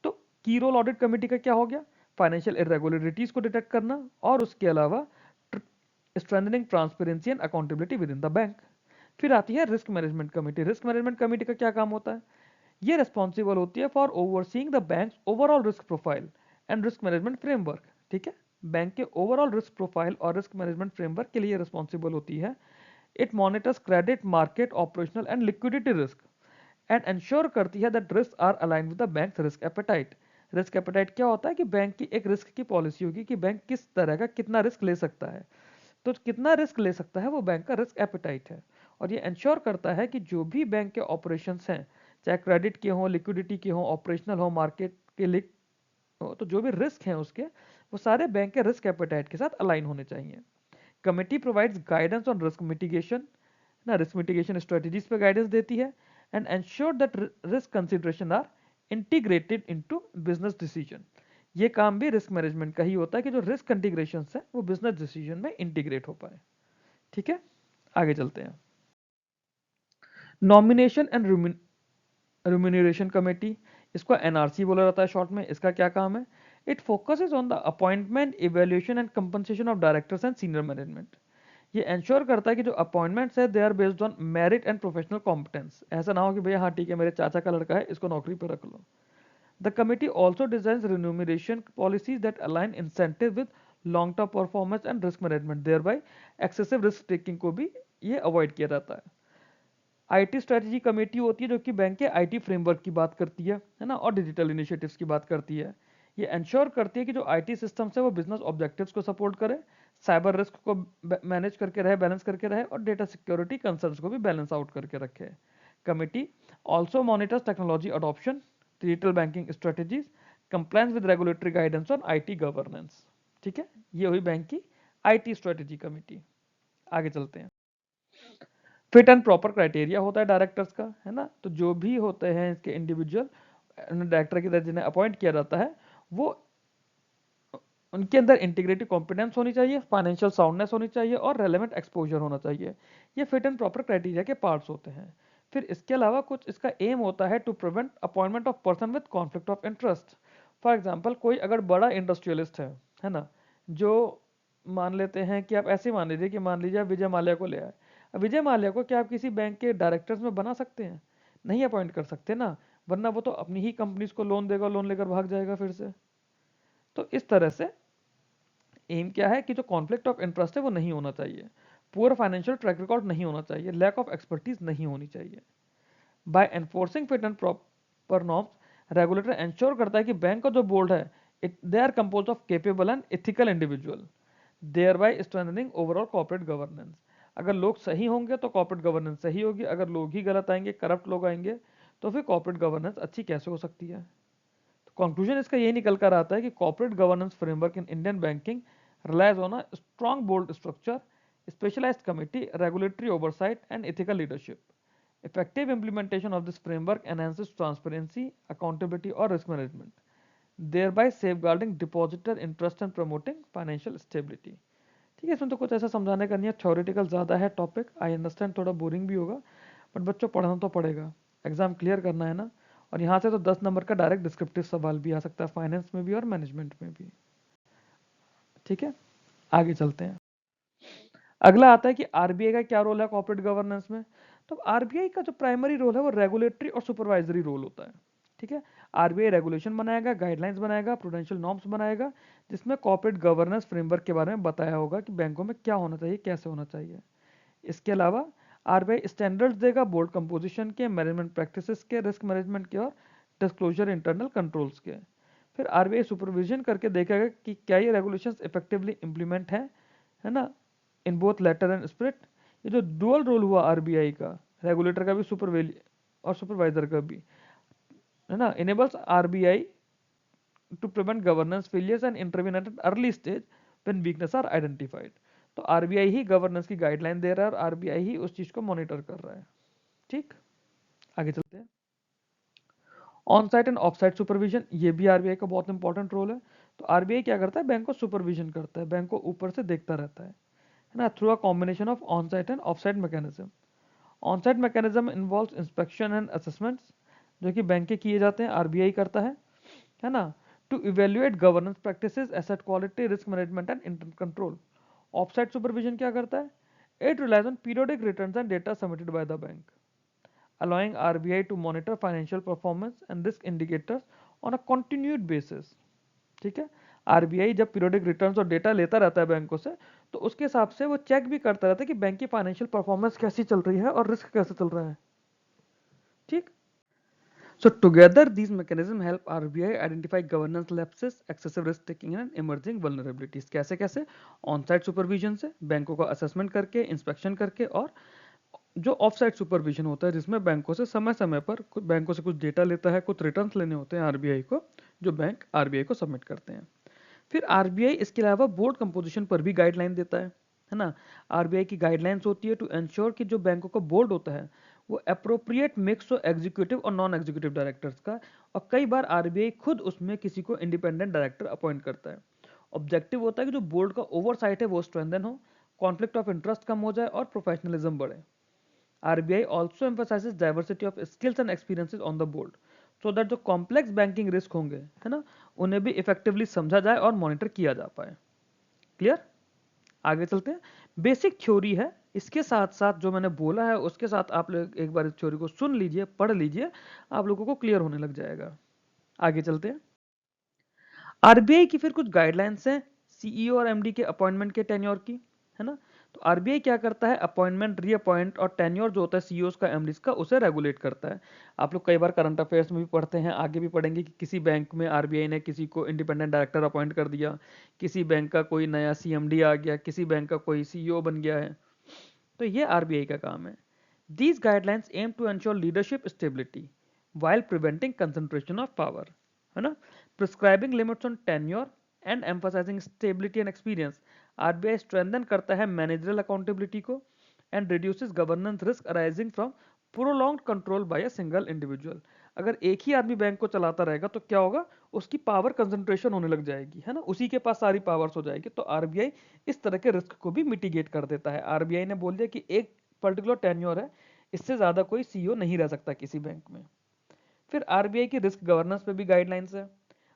तो की role audit committee का क्या हो गया? फाइनेंशियल इरेगुलरिटीज को detect करना और उसके अलावा strengthening transparency and accountability with in the bank. फिर आती है risk management committee. Risk management committee का क्या काम होता है? ये रिस्पॉन्सिबल होती है for overseeing the banks overall risk profile and risk management framework. ठीक है, बैंक के ओवरऑल रिस्क प्रोफाइल और रिस्क मैनेजमेंट फ्रेमवर्क के लिए रिस्पॉन्सिबल होती है। It monitors credit, market, operational and liquidity risk and ensure करती है that risk are align with the bank's risk appetite, risk appetite क्या होता है कि बैंक की एक रिस्क की पॉलिसी होगी कि बैंक किस तरह का कितना रिस्क ले सकता है। तो कितना रिस्क ले सकता है वो बैंक का रिस्क एपेटाइट है। और ये इंश्योर करता है कि जो भी बैंक के ऑपरेशंस हैं, चाहे क्रेडिट के हों, लिक्विडिटी के हों, ऑपरेशनल हो, मार्केट के लिए हो, तो जो भी रिस्क हैं उसके, वो सारे बैंक के रिस्क एपेटाइट के साथ अलाइन होने चाहिए। Committee provides guidance on risk mitigation, ना रिस्क मिटिगेशन स्ट्रेटजीज पे गाइडेंस देती है, and ensure that risk consideration are integrated into business decision. ये काम भी रिस्क मैनेजमेंट का ही होता है कि जो रिस्क इंटीग्रेशन है वो बिजनेस डिसीजन में इंटीग्रेट हो पाए। ठीक है, आगे चलते हैं। नॉमिनेशन एंड रिम्यूनरेशन कमेटी, इसको एनआरसी बोला जाता है शॉर्ट में। इसका क्या काम है? It focuses on the appointment, evaluation and compensation of directors and senior management. ये इंश्योर करता है कि जो अपॉइंटमेंट्स है they are based on merit and professional competence. ऐसा ना हो कि भैया हाँ ठीक है मेरे चाचा का लड़का है इसको नौकरी पर रख लो। The committee also designs remuneration policies that align incentive with long term performance and risk management, thereby excessive risk taking को भी ये अवॉइड किया जाता है। आईटी स्ट्रेटजी कमेटी होती है जो कि बैंक के आईटी फ्रेमवर्क की बात करती है ना, और डिजिटल इनिशिएटिव्स की बात करती है। ये इंश्योर करती है कि जो आईटी सिस्टम्स है वो बिजनेस ऑब्जेक्टिव्स को सपोर्ट करे, साइबर रिस्क को मैनेज करके रहे, बैलेंस करके रहे, और डेटा सिक्योरिटी कंसर्न्स को भी बैलेंस आउट करके रखे। Committee also monitors technology adoption, digital banking strategies, compliance with regulatory guidance on IT governance. ठीक है, ये हुई बैंक की आईटी स्ट्रेटजी कमेटी। आगे चलते हैं। फिट एंड प्रॉपर क्राइटेरिया होता है डायरेक्टर्स का, है ना। तो जो भी होते हैं इसके इंडिविजुअल डायरेक्टर की तरह जिन्हें अपॉइंट किया जाता है, वो उनके अंदर इंटीग्रेटिव कॉम्पिटेंस होनी चाहिए, फाइनेंशियल साउंडनेस होनी चाहिए, और रेलेवेंट एक्सपोजर होना चाहिए। ये फिट एंड प्रॉपर क्राइटेरिया के पार्ट्स होते हैं। फिर इसके अलावा कुछ इसका एम होता है to prevent appointment of person with conflict of interest. For example, कोई अगर बड़ा इंडस्ट्रियलिस्ट है ना, जो मान लेते हैं कि आप ऐसे मान लीजिए कि मान लीजिए आप विजय माल्या को ले आए। अब विजय माल्या को क्या आप किसी बैंक के डायरेक्टर्स में बना सकते हैं? नहीं अपॉइंट कर सकते ना, वरना वो तो अपनी ही कंपनीज को लोन देगा, लोन लेकर भाग जाएगा फिर से। तो इस तरह से एम क्या है कि जो कॉन्फ्लिक्ट ऑफ इंटरेस्ट है वो नहीं होना चाहिए, पुअर फाइनेंशियल ट्रैक रिकॉर्ड नहीं होना चाहिए, लैक ऑफ एक्सपर्टीज नहीं होनी चाहिए। By enforcing fit and proper norms, regulator ensure करता है कि बैंक का जो बोर्ड है they are compose of capable and ethical individual, thereby strengthening overall corporate governance. अगर लोग सही होंगे तो कॉर्पोरेट गवर्नेंस सही होगी, अगर लोग ही गलत आएंगे, करप्ट लोग आएंगे, तो फिर कॉर्पोरेट गवर्नेंस अच्छी कैसे हो सकती है? कंक्लूजन इसका यही निकल कर आता है कि corporate governance framework in Indian banking relies on a strong board structure, specialized committee, regulatory oversight, and ethical leadership. Effective implementation of this framework enhances transparency, accountability, or risk management, thereby safeguarding depositor interest and promoting financial stability. ठीक है, इसमें तो कुछ ऐसा समझाने का नहीं है, थ्योरेटिकल ज़्यादा है टॉपिक, आई अंडरस्टैंड, थोड़ा बोरिंग भी होगा, बट बच्चों पढ़ना तो पड़ेगा, एग्जाम क्लियर करना है ना। और यहाँ से तो 10 नंबर का डायरेक्ट डिस्क्रिप्टिव सवाल भी आ सकता है, फाइनेंस में भी और मैनेजमेंट में भी। ठीक है, आगे चलते हैं। अगला आता है कि आरबीआई का क्या रोल है कॉर्पोरेट गवर्नेंस में। तो आरबीआई का जो प्राइमरी रोल है वो रेगुलेटरी और सुपरवाइजरी रोल होता है। ठीक है, आरबीआई रेगुलेशन बनाएगा, गाइडलाइंस बनाएगा, प्रूडेंशियल नॉर्म्स बनाएगा, जिसमें कॉर्पोरेट गवर्नेंस फ्रेमवर्क के बारे में बताया होगा कि बैंकों में क्या होना चाहिए, कैसे होना चाहिए। इसके अलावा आरबीआई स्टैंडर्ड्स देगा बोर्ड कंपोजिशन के, मैनेजमेंट प्रैक्टिसेस के, रिस्क मैनेजमेंट के, और डिस्क्लोजर इंटरनल कंट्रोल्स के। फिर आरबीआई सुपरविजन करके देखेगा कि क्या ये रेगुलेशंस इफेक्टिवली इंप्लीमेंट है ना, in both letter and spirit. ये जो डुअल रोल हुआ आरबीआई का, रेगुलेटर का भी और सुपरवाइजर का भी, है ना, enables RBI to prevent governance failures and intervene at an early stage when weakness are identified. तो आरबीआई ही गवर्नेंस की गाइडलाइन दे रहा है और आरबीआई ही उस चीज को मॉनिटर कर रहा है। ठीक, आगे चलते हैं। On site end of site supervision, ये भी आरबीआई का बहुत इंपॉर्टेंट रोल है। तो आरबीआई क्या करता है, बैंक को सुपरविजन करता है, बैंक को ऊपर से देखता रहता है ना, through a combination of on site end of site mechanism. On site mechanism involves inspection and assessments, जो कि बैंक के किए जाते हैं, आरबीआई करता है ना, to evaluate governance practices, asset quality, risk management and internal control. Off site supervision क्या करता है, it relies on periodic returns and data submitted by the bank, allowing RBI to monitor financial performance and risk indicators on a continued basis। ठीक है, RBI जब periodic returns और data लेता रहता है बैंकों से, तो उसके हिसाब से वो चेक भी करता रहता है कि बैंक की फाइनेंशियल परफॉर्मेंस कैसी चल रही है और रिस्क कैसे चल रहा है। ठीक, So together these mechanisms help RBI identify governance lapses, excessive risk taking and emerging vulnerabilities. कैसे कैसे? ऑन साइट सुपरविजन से, बैंकों का असेसमेंट करके, इंस्पेक्शन करके, और जो ऑफ साइट सुपरविजन होता है जिसमें बैंकों से समय समय पर बैंकों से कुछ डेटा लेता है, कुछ रिटर्न्स लेने होते हैं आरबीआई को, जो बैंक आरबीआई को सबमिट करते हैं। फिर आरबीआई इसके अलावा बोर्ड कंपोजिशन पर भी गाइडलाइन देता है ना। आरबीआई की गाइडलाइंस होती है टू एंश्योर कि जो बैंकों का बोर्ड होता है वो अप्रोप्रिएट मिक्स हो एग्जीक्यूटिव और नॉन एग्जीक्यूटिव डायरेक्टर्स का, और कई बार आरबीआई खुद उसमें किसी को इंडिपेंडेंट डायरेक्टर अपॉइंट करता है। ऑब्जेक्टिव होता है कि जो बोर्ड का ओवरसाइट है वो स्ट्रेंथन हो, कॉन्फ्लिक्ट ऑफ इंटरेस्ट कम हो जाए और प्रोफेशनलिज्म बढ़े। RBI also emphasizes diversity of skills and experiences on the board so that जो कॉम्प्लेक्स बैंकिंग रिस्क होंगे है ना उन्हें भी इफेक्टिवली समझा जाए और मॉनिटर किया जा पाए। क्लियर? आगे चलते हैं। बेसिक थ्योरी है, इसके साथ साथ जो मैंने बोला है उसके साथ आप लोग एक बार इस थ्योरी को सुन लीजिए, पढ़ लीजिए, आप लोगों को क्लियर होने लग जाएगा। आगे चलते हैं। आरबीआई की फिर कुछ गाइडलाइंस हैं सीईओ और एमडी के अपॉइंटमेंट के टेन्योर की, है ना। तो आरबीआई क्या करता है, अपॉइंटमेंट, रीअपॉइंट और टेन्योर जो होता है सीईओस का, एमडीज का, उसे रेगुलेट करता है। आप लोग कई बार करंट अफेयर्स में भी पढ़ते हैं, आगे भी पढ़ेंगे कि किसी बैंक में आरबीआई ने किसी को इंडिपेंडेंट डायरेक्टर अपॉइंट कर दिया, किसी बैंक का कोई नया सीएमडी आ गया, किसी बैंक का कोई सीईओ बन गया है, तो ये आरबीआई का काम है। These guidelines aim to ensure leadership stability while preventing concentration of power, है ना। Prescribing limits on tenure and emphasizing stability and experience, RBI strengthen करता है managerial accountability को and reduces governance risk arising from prolonged control by a single individual। अगर एक ही आदमी bank को चलाता रहेगा तो क्या होगा, उसकी पावर कंसंट्रेशन होने लग जाएगी, है ना, उसी के पास सारी पावर्स हो जाएगी। तो आरबीआई इस तरह के रिस्क को भी मिटिगेट कर देता है। आरबीआई ने बोल दिया कि एक पर्टिकुलर टेन्योर है, इससे ज्यादा कोई सीईओ नहीं रह सकता किसी बैंक में। फिर आरबीआई की रिस्क गवर्नेंस पे भी गाइडलाइंस है।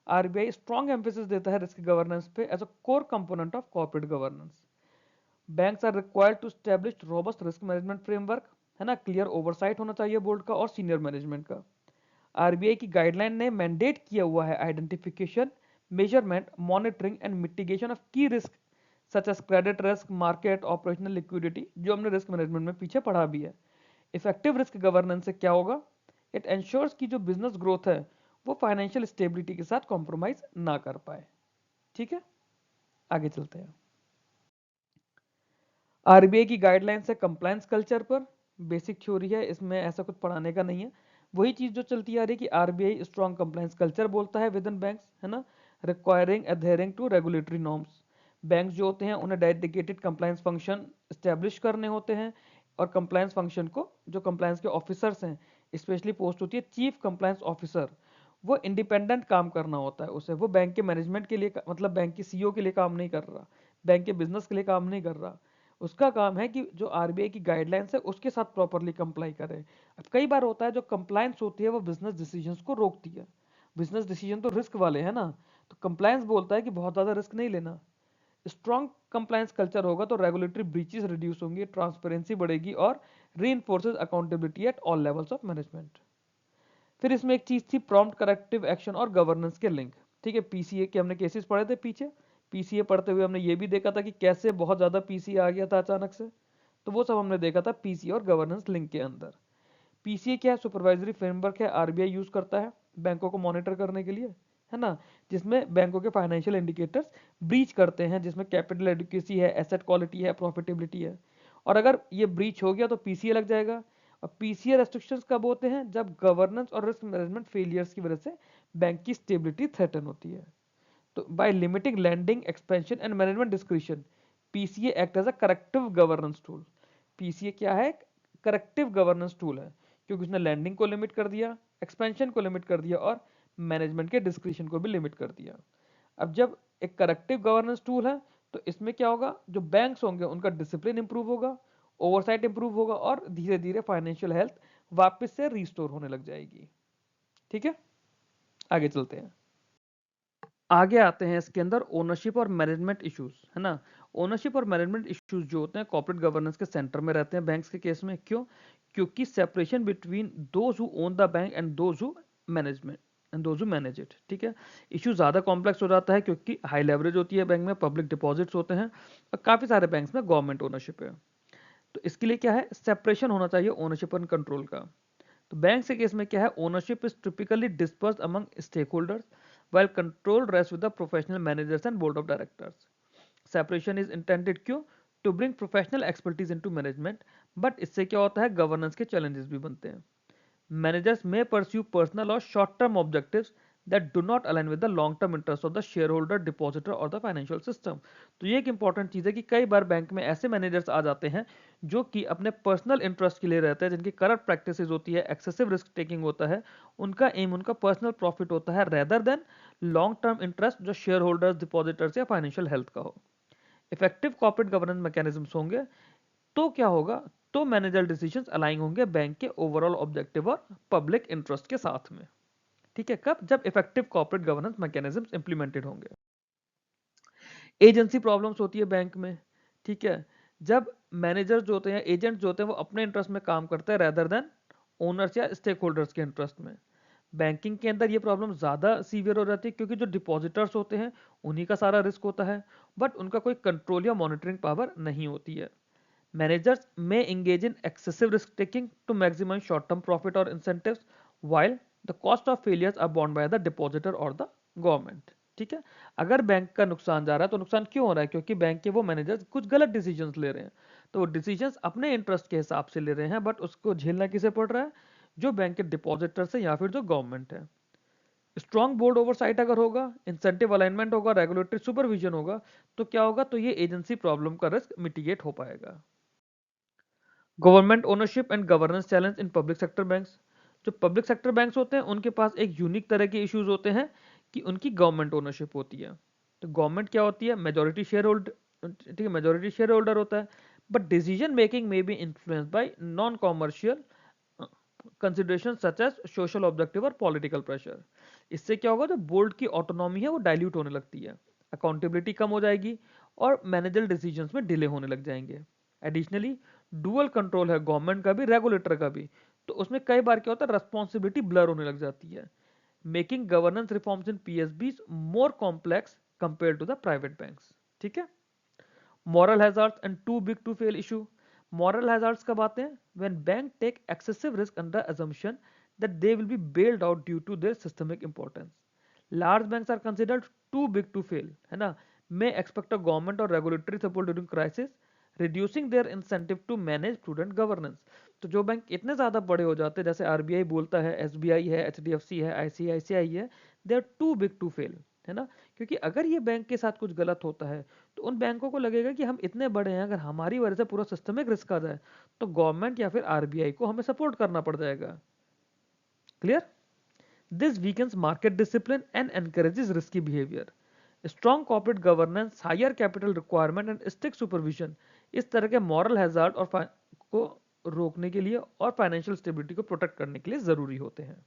आरबीआई स्ट्रॉन्ग एम्फेसिस देता है रिस्क गवर्नेंस पे as a core component of corporate governance. Banks are required to establish robust risk management framework, है ना, क्लियर ओवरसाइट होना चाहिए बोर्ड का और सीनियर मैनेजमेंट का। आरबीआई की गाइडलाइन ने मैंडेट किया हुआ है identification, measurement, monitoring and mitigation of की risk such as credit risk, market, operational liquidity, जो हमने रिस्क मैनेजमेंट में पीछे पढ़ा भी है। इफेक्टिव रिस्क गवर्नेंस से क्या होगा, इट एंश्योर्स कि जो बिजनेस ग्रोथ है वो फाइनेंशियल स्टेबिलिटी के साथ कॉम्प्रोमाइज ना कर पाए। ठीक है, आगे चलते हैं। आरबीआई की गाइडलाइंस है कंप्लायंस कल्चर पर, बेसिक थ्योरी है, इसमें ऐसा कुछ पढ़ाने का नहीं है, वही चीज जो चलती आ रही है कि आरबीआई स्ट्रॉन्ग कंप्लायंस कल्चर बोलता है विद इन बैंक्स, है ना, requiring adhering to regulatory norms. Banks जो होते हैं उन्हें डेडिकेटेड कंप्लायंस फंक्शन स्टैब्लिश करने होते हैं, और कंप्लायंस फंक्शन को जो कंप्लायंस के ऑफिसर्स हैं, स्पेशली पोस्ट होती है चीफ कंप्लायंस ऑफिसर, वो इंडिपेंडेंट काम करना होता है उसे, वो बैंक के मैनेजमेंट के लिए, मतलब बैंक के सीईओ के लिए काम नहीं कर रहा, बैंक के बिजनेस के लिए काम नहीं कर रहा। उसका काम है कि जो आरबीआई की गाइडलाइंस है उसके साथ प्रॉपरली कंप्लाई करे। अब कई बार होता है जो कंप्लायंस होती है वो बिजनेस डिसीजंस को रोकती है, बिजनेस डिसीजन तो रिस्क वाले हैं ना, तो कंप्लायंस बोलता है कि बहुत ज़्यादा रिस्क नहीं लेना। स्ट्रॉन्ग कंप्लायंस कल्चर होगा तो रेगुलेटरी ब्रीचेस रिड्यूस होंगी, ट्रांसपेरेंसी बढ़ेगी और reinforces accountability at all levels of management. फिर इसमें एक चीज थी प्रॉम्प्ट करेक्टिव एक्शन और गवर्नेंस के लिंक। ठीक है, पीसीए के हमने केसेस पढ़े थे पीछे, पीसीए पढ़ते हुए हमने ये भी देखा था कि कैसे बहुत ज्यादा पीसीए आ गया था अचानक से, तो वो सब हमने देखा था पीसीए और गवर्नेंस लिंक के अंदर। पीसीए क्या है, सुपरवाइजरी फ्रेमवर्क है, आरबीआई यूज करता है बैंकों को मॉनिटर करने के लिए, है ना, जिसमें बैंकों के फाइनेंशियल इंडिकेटर्स ब्रीच करते हैं, जिसमें कैपिटल एडिक्वेसी है, एसेट क्वालिटी है, प्रॉफिटेबिलिटी है, और अगर ये ब्रीच हो गया तो पीसीए लग जाएगा। और पीसीए रेस्ट्रिक्शंस कब होते हैं, जब गवर्नेंस और रिस्क मैनेजमेंट फेलियर्स की वजह से बैंक की स्टेबिलिटी थ्रेटन होती है। तो by limiting lending expansion and management discretion, PCA act as a corrective governance tool. PCA क्या है, करेक्टिव गवर्नेंस टूल है, क्योंकि उसने लैंडिंग को लिमिट कर दिया, एक्सपेंशन को लिमिट कर दिया और मैनेजमेंट के डिस्क्रिशन को भी लिमिट कर दिया। अब जब एक करेक्टिव गवर्नेंस टूल है तो इसमें क्या होगा, जो बैंक्स होंगे उनका डिसिप्लिन इंप्रूव होगा, ओवरसाइट इंप्रूव होगा और धीरे धीरे फाइनेंशियल हेल्थ वापस से रिस्टोर होने लग जाएगी। ठीक है, आगे चलते हैं। आगे आते हैं इसके अंदर ओनरशिप और मैनेजमेंट इश्यूज, है ना। ओनरशिप और मैनेजमेंट इश्यूज जो होते हैं कॉर्पोरेट गवर्नेंस के सेंटर में रहते हैं बैंक्स के केस में। क्यों? क्योंकि separation between those who own the bank and those who management and those who manage it. ठीक है, इशू ज्यादा कॉम्प्लेक्स हो जाता है क्योंकि हाई लेवरेज होती है बैंक में, पब्लिक डिपॉजिट्स होते हैं और काफी सारे बैंक्स में गवर्नमेंट ओनरशिप है। तो इसके लिए क्या है, सेपरेशन होना चाहिए ओनरशिप एंड कंट्रोल का। तो बैंक के केस में क्या है, ownership is typically dispersed among stakeholders while control rests with the professional managers and board of directors. Separation is intended क्यों, to bring professional expertise into management, but इससे क्या होता है, गवर्नेंस के चैलेंजेस भी बनते हैं. Managers may pursue personal or short-term objectives that do not align with the long-term interests of the shareholder, depositor or the financial system. तो ये एक इंपॉर्टेंट चीज़ है कि कई बार बैंक में ऐसे मैनेजर्स आ जाते हैं जो कि अपने पर्सनल इंटरेस्ट के लिए रहते हैं, जिनकी करप्ट प्रैक्टिसेस होती है, एक्सेसिव रिस्क टेकिंग होता है, उनका एम उनका पर्सनल प्रॉफिट होता है rather than long term interest जो शेयर होल्डर्स, डिपॉजिटर्स या फाइनेंशियल हेल्थ का हो. इफेक्टिव कॉर्पोरेट गवर्नेंस मैकेनिज्म्स होंगे तो क्या होगा, तो मैनेजर डिसीजंस अलाइन होंगे बैंक के ओवरऑल ऑब्जेक्टिव और पब्लिक इंटरेस्ट के साथ में. ठीक है, कब, जब effective corporate governance mechanisms implemented होंगे. एजेंसी प्रॉब्लम्स होती है बैंक में. ठीक है, जब मैनेजर जो होते हैं, एजेंट जो होते हैं, वो अपने इंटरेस्ट में काम करते हैं रेदर देन ओनर्स या स्टेक होल्डर्स के इंटरेस्ट में. बैंकिंग के अंदर ये प्रॉब्लम ज़्यादा सीवियर हो जाती है क्योंकि जो डिपॉजिटर्स होते हैं उन्हीं का सारा रिस्क होता है, बट उनका कोई कंट्रोल या मॉनिटरिंग पावर नहीं होती है. Managers may engage in excessive risk taking to maximize short term profit or incentives, while the cost of failures are borne by the depositor or the government. ठीक है, अगर bank का नुकसान जा रहा है तो नुकसान क्यों हो रहा है, क्योंकि बैंक के वो मैनेजर्स कुछ गलत डिसीजंस ले रहे हैं. तो वो डिसीजंस अपने इंटरेस्ट के हिसाब से ले रहे हैं, बट उसको झेलना किसे पड़ रहा है, जो बैंक के डिपॉजिटर से या फिर जो गवर्नमेंट है. स्ट्रॉन्ग बोर्ड ओवरसाइट अगर होगा, इंसेंटिव अलाइनमेंट होगा, रेगुलेटरी सुपरविजन होगा, तो क्या होगा, तो ये एजेंसी प्रॉब्लम का रिस्क मिटिगेट हो पाएगा. Government ownership and governance challenge in public sector banks. जो पब्लिक सेक्टर बैंक्स होते हैं उनके पास एक यूनिक तरह के इश्यूज होते हैं कि उनकी गवर्नमेंट ओनरशिप होती है. तो गवर्नमेंट क्या होती है, मेजोरिटी शेयर होल्डर. ठीक है, मेजोरिटी शेयर होल्डर होता है, बट डिसीजन मेकिंग में be influenced by non commercial consideration such as social objective और पॉलिटिकल प्रेशर. इससे क्या होगा, जो बोर्ड की ऑटोनॉमी है वो डाइल्यूट होने लगती है, अकाउंटेबिलिटी कम हो जाएगी और मैनेजर डिसीजंस में डिले होने लग जाएंगे. एडिशनली डुअल कंट्रोल है, गवर्नमेंट का भी रेगुलेटर का भी, तो उसमें कई बार क्या होता है, रेस्पॉन्सिबिलिटी ब्लर होने लग जाती है, making governance reforms in PSBs more complex compare to the private banks. ठीक है, moral hazards and too big to fail issue. Moral hazards कब आते हैं, when bank take excessive risk under assumption that they will be bailed out due to their systemic importance. Large banks are considered too big to fail, है ना, may expect a government or regulatory support during crisis, reducing their incentive to manage prudent governance. तो जो bank इतने ज़्यादा बड़े हो जाते हैं, जैसे आरबीआई बोलता है, एसबीआई है, एचडीएफसी है, आईसीआईसीआई है, they are too big to fail, है ना, क्योंकि अगर ये बैंक के साथ कुछ गलत होता है तो उन बैंकों को लगेगा कि हम इतने बड़े हैं, अगर हमारी वजह से पूरा सिस्टमिक रिस्क आ जाए तो गवर्नमेंट या फिर आरबीआई को हमें सपोर्ट करना पड़ जाएगा. Clear? This weakens market discipline and encourages risky behaviour. Strong corporate governance, higher capital requirement and strict supervision इस तरह के मॉरल हैजार्ड और को रोकने के लिए और फाइनेंशियल स्टेबिलिटी को प्रोटेक्ट करने के लिए जरूरी होते हैं.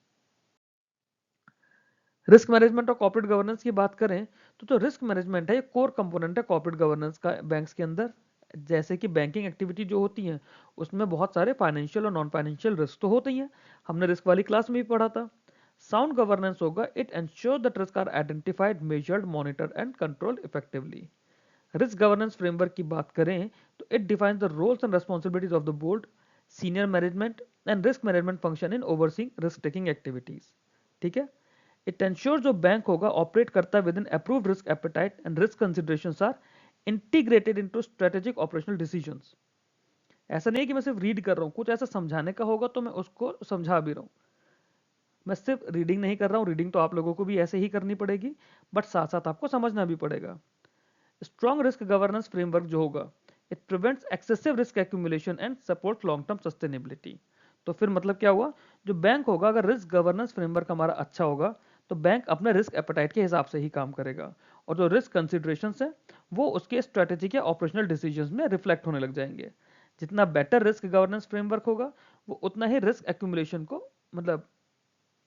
रिस्क मैनेजमेंट और कॉर्पोरेट गवर्नेंस की बात करें तो जो रिस्क मैनेजमेंट है ये कोर कंपोनेंट है कॉर्पोरेट गवर्नेंस का बैंक्स के अंदर. जैसे कि बैंकिंग एक्टिविटी जो होती है उसमें बहुत सारे फाइनेंशियल और नॉन फाइनेंशियल रिस्क तो होते ही हैं, हमने रिस्क वाली क्लास में भी पढ़ा था. साउंड गवर्नेंस होगा, it ensure that risk are identified, measured, monitored and controlled effectively. Risk governance framework की बात करें तो it defines the roles and responsibilities of the board, senior management and risk management function in overseeing risk taking activities. ठीक है, it ensure जो bank होगा operate करता है within approved risk appetite and risk considerations are integrated into strategic operational decisions. ऐसा नहीं कि मैं सिर्फ रीड कर रहा हूँ, कुछ ऐसा समझाने का होगा तो मैं उसको समझा भी रहा हूँ. मैं सिर्फ रीडिंग नहीं कर रहा हूँ, रीडिंग तो आप लोगों को भी ऐसे ही करनी पड़ेगी, बट साथ साथ आपको समझना भी पड़ेगा. स्ट्रॉन्ग रिस्क गवर्नेंस फ्रेमवर्क जो होगा, it prevents excessive risk accumulation and support long term sustainability. तो फिर मतलब क्या हुआ, जो बैंक होगा अगर रिस्क गवर्नेंस फ्रेमवर्क हमारा अच्छा होगा तो बैंक अपने रिस्क एपेटाइट के हिसाब से ही काम करेगा, और जो रिस्क कंसिडरेशंस है वो उसके स्ट्रेटेजिक या ऑपरेशनल डिसीजंस में रिफ्लेक्ट होने लग जाएंगे. जितना बेटर रिस्क गवर्नेंस फ्रेमवर्क होगा वो उतना ही रिस्क एक्यूमुलेशन को, मतलब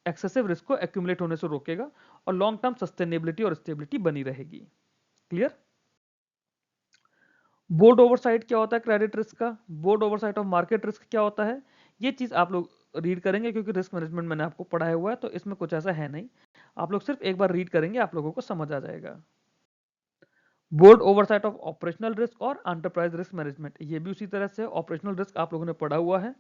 एक्सेसिव रिस्क को एक्यूमुलेट होने से रोकेगा और लॉन्ग टर्म सस्टेनेबिलिटी और स्टेबिलिटी बनी रहेगी. क्लियर? बोर्ड ओवरसाइट क्या होता है क्रेडिट रिस्क का, board oversight of market risk क्या होता है, ये चीज आप लोग रीड करेंगे क्योंकि रिस्क मैनेजमेंट मैंने आपको पढ़ाया हुआ है, तो इसमें कुछ ऐसा है नहीं, आप लोग सिर्फ एक बार रीड करेंगे आप लोगों को समझ आ जाएगा. Board oversight of operational risk और एंटरप्राइज रिस्क मैनेजमेंट, ये भी उसी तरह से ऑपरेशनल रिस्क आप लोगों ने पढ़ा हुआ है.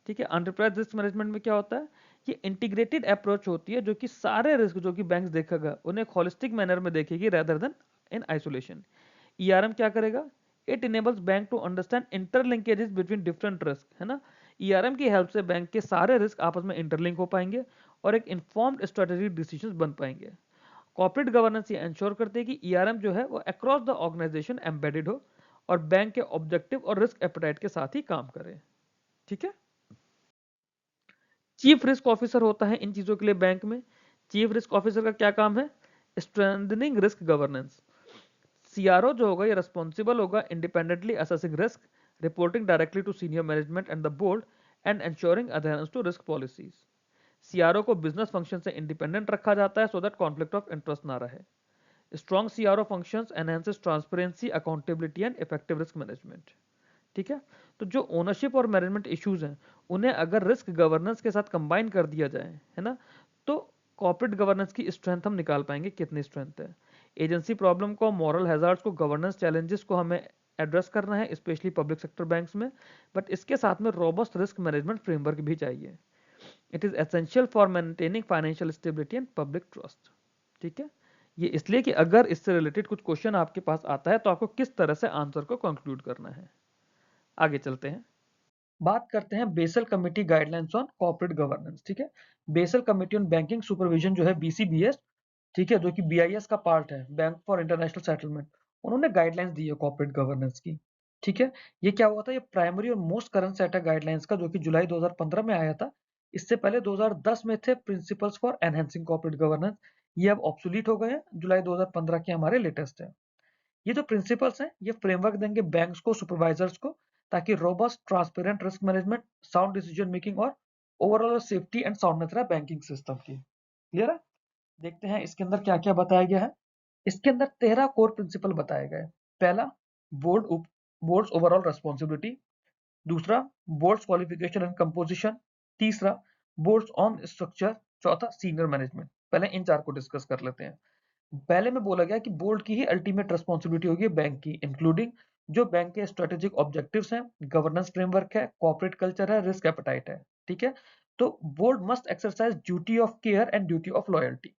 ठीक है। एंटरप्राइज रिस्क मैनेजमेंट में क्या होता है, ये इंटीग्रेटेड अप्रोच होती है जो कि सारे रिस्क जो कि बैंक्स देखेगा उन्हें होलिस्टिक मैनर में देखेगी rather than in isolation. ERM क्या करेगा, it enables bank to understand interlinkages between different risk, है ना। ईआरएम की हेल्प से बैंक के सारे रिस्क आपस में इंटरलिंक हो पाएंगे और एक इन्फॉर्म्ड स्ट्रेटेजिक डिसीजंस बन पाएंगे। कॉर्पोरेट गवर्नेंस ये इंश्योर करते हैं कि ईआरएम जो है वो अक्रॉस द ऑर्गेनाइजेशन एम्बेडेड हो और बैंक के ऑब्जेक्टिव और रिस्क एपेटाइट के साथ ही काम करे। ठीक है। चीफ रिस्क ऑफिसर होता है इन चीजों के लिए बैंक में। चीफ रिस्क ऑफिसर का क्या काम है, स्ट्रेंथनिंग रिस्क गवर्नेंस। सीआरओ जो होगा ये रिस्पॉन्सिबल होगा independently assessing risk, reporting directly to senior management and the board and ensuring adherence to risk policies. CRO को बिजनेस फंक्शन से इंडिपेंडेंट रखा जाता है so that conflict of interest ना रहे। Strong CRO functions enhances transparency, accountability and effective risk management. ठीक है। तो जो ओनरशिप और मैनेजमेंट इश्यूज हैं उन्हें अगर रिस्क गवर्नेंस के साथ कंबाइन कर दिया जाए, है ना, तो कॉर्पोरेट गवर्नेंस की स्ट्रेंथ हम निकाल पाएंगे कितनी स्ट्रेंथ है। एजेंसी प्रॉब्लम को, मॉरल हैजार्ड्स को, गवर्नेंस चैलेंजेस को हमें एड्रेस करना है स्पेशली पब्लिक सेक्टर बैंक्स में, बट इसके साथ में रोबस्ट रिस्क मैनेजमेंट फ्रेमवर्क भी चाहिए। It is essential for maintaining financial stability and public trust. ठीक है। ये इसलिए कि अगर इससे रिलेटेड कुछ क्वेश्चन आपके पास आता है तो आपको किस तरह से आंसर को कंक्लूड करना है। आगे चलते हैं, बात करते हैं Basel committee guidelines on corporate governance. ठीक है। Basel committee on banking supervision जो है बीसीबीएस, ठीक है, जो कि बीआईएस का पार्ट है, बैंक फॉर इंटरनेशनल सेटलमेंट, उन्होंने गाइडलाइंस दी है कॉर्पोरेट गवर्नेंस की। ठीक है। ये क्या हुआ था, ये प्राइमरी और मोस्ट करंट सेट है गाइडलाइंस का जो कि जुलाई 2015 में आया था। इससे पहले 2010 में थे principles for enhancing corporate governance, ये अब ऑब्सोलीट हो गए हैं, जुलाई 2015 के हमारे लेटेस्ट है। ये जो प्रिंसिपल्स हैं ये फ्रेमवर्क देंगे बैंक्स को, सुपरवाइजर्स को, ताकि robust transparent risk management, sound decision making और ओवरऑल सेफ्टी एंड साउंडनेस रहा बैंकिंग सिस्टम की। क्लियर है। देखते हैं इसके अंदर क्या क्या बताया गया है। इसके अंदर 13 कोर प्रिंसिपल बताए गए। पहला, बोर्ड बोर्ड्स ओवरऑल रेस्पॉन्सिबिलिटी। दूसरा, बोर्ड्स क्वालिफिकेशन एंड कंपोजिशन। तीसरा, बोर्ड्स ऑन स्ट्रक्चर। चौथा, सीनियर मैनेजमेंट। पहले इन चार को डिस्कस कर लेते हैं। पहले में बोला गया कि बोर्ड की ही अल्टीमेट रिस्पॉन्सिबिलिटी होगी बैंक की, इंक्लूडिंग जो बैंक के स्ट्रेटेजिक ऑब्जेक्टिव्स हैं, गवर्नेंस फ्रेमवर्क है, कॉर्पोरेट कल्चर है, रिस्क एपेटाइट है। ठीक है। तो board must exercise duty of care and duty of loyalty.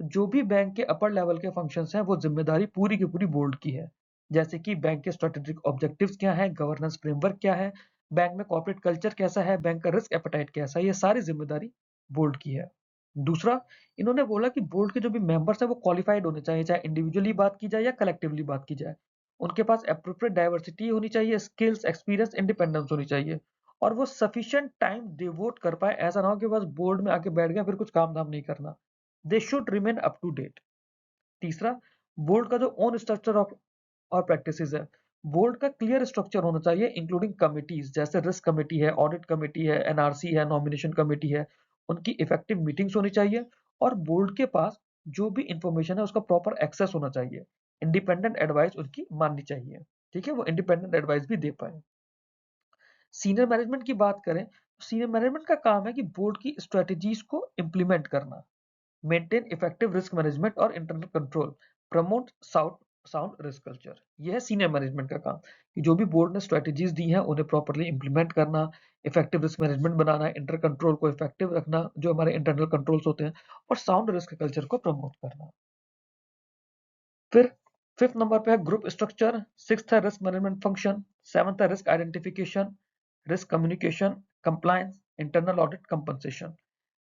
जो भी बैंक के अपर लेवल के फंक्शंस हैं वो जिम्मेदारी पूरी की पूरी बोर्ड की है। जैसे कि बैंक के स्ट्रेटेजिक ऑब्जेक्टिव्स क्या है, गवर्नेंस फ्रेमवर्क क्या है, बैंक में कॉर्पोरेट कल्चर कैसा है, बैंक का रिस्क एपेटाइट कैसा है, ये सारी जिम्मेदारी बोर्ड की है। दूसरा, इन्होंने बोला कि बोर्ड के जो भी मेंबर्स हैं वो क्वालिफाइड होने चाहिए, चाहे इंडिविजुअली बात की जाए या कलेक्टिवली बात की जाए। उनके पास अप्रोप्रिएट डाइवर्सिटी होनी चाहिए, स्किल्स, एक्सपीरियंस, इंडिपेंडेंस होनी चाहिए, और वो सफिशिएंट टाइम डिवोट कर पाए। ऐसा ना हो कि बस बोर्ड में आके बैठ गए फिर कुछ काम धाम नहीं करना। They should remain up to date. तीसरा, बोर्ड का जो ओन स्ट्रक्चर ऑफ और प्रैक्टिसेस है, बोर्ड का क्लियर स्ट्रक्चर होना चाहिए इंक्लूडिंग कमिटीज, जैसे रिस्क कमेटी है, ऑडिट कमेटी है, एनआरसी है, नॉमिनेशन कमेटी है, उनकी इफेक्टिव मीटिंग्स होनी चाहिए। और बोर्ड के पास जो भी इंफॉर्मेशन है उसका प्रॉपर एक्सेस होना चाहिए। इंडिपेंडेंट एडवाइस उनकी माननी चाहिए। ठीक है, वो इंडिपेंडेंट एडवाइस भी दे पाए। सीनियर मैनेजमेंट की बात करें तो सीनियर मैनेजमेंट का काम है कि बोर्ड की स्ट्रेटेजीज को इंप्लीमेंट करना, मेंटेन इफेक्टिव रिस्क मैनेजमेंट और internal control, promote sound risk culture. यह है सीनियर मैनेजमेंट का काम, कि जो भी बोर्ड ने स्ट्रेटेजीज दी हैं उन्हें प्रॉपर्ली इंप्लीमेंट करना, इफेक्टिव रिस्क मैनेजमेंट बनाना, इंटर कंट्रोल को इफेक्टिव रखना, जो हमारे इंटरनल कंट्रोल्स होते हैं, और साउंड रिस्क कल्चर को प्रमोट करना। फिर फिफ्थ नंबर पे है ग्रुप स्ट्रक्चर, सिक्स्थ है रिस्क मैनेजमेंट फंक्शन, सेवंथ है risk identification, risk communication, compliance, internal audit, compensation.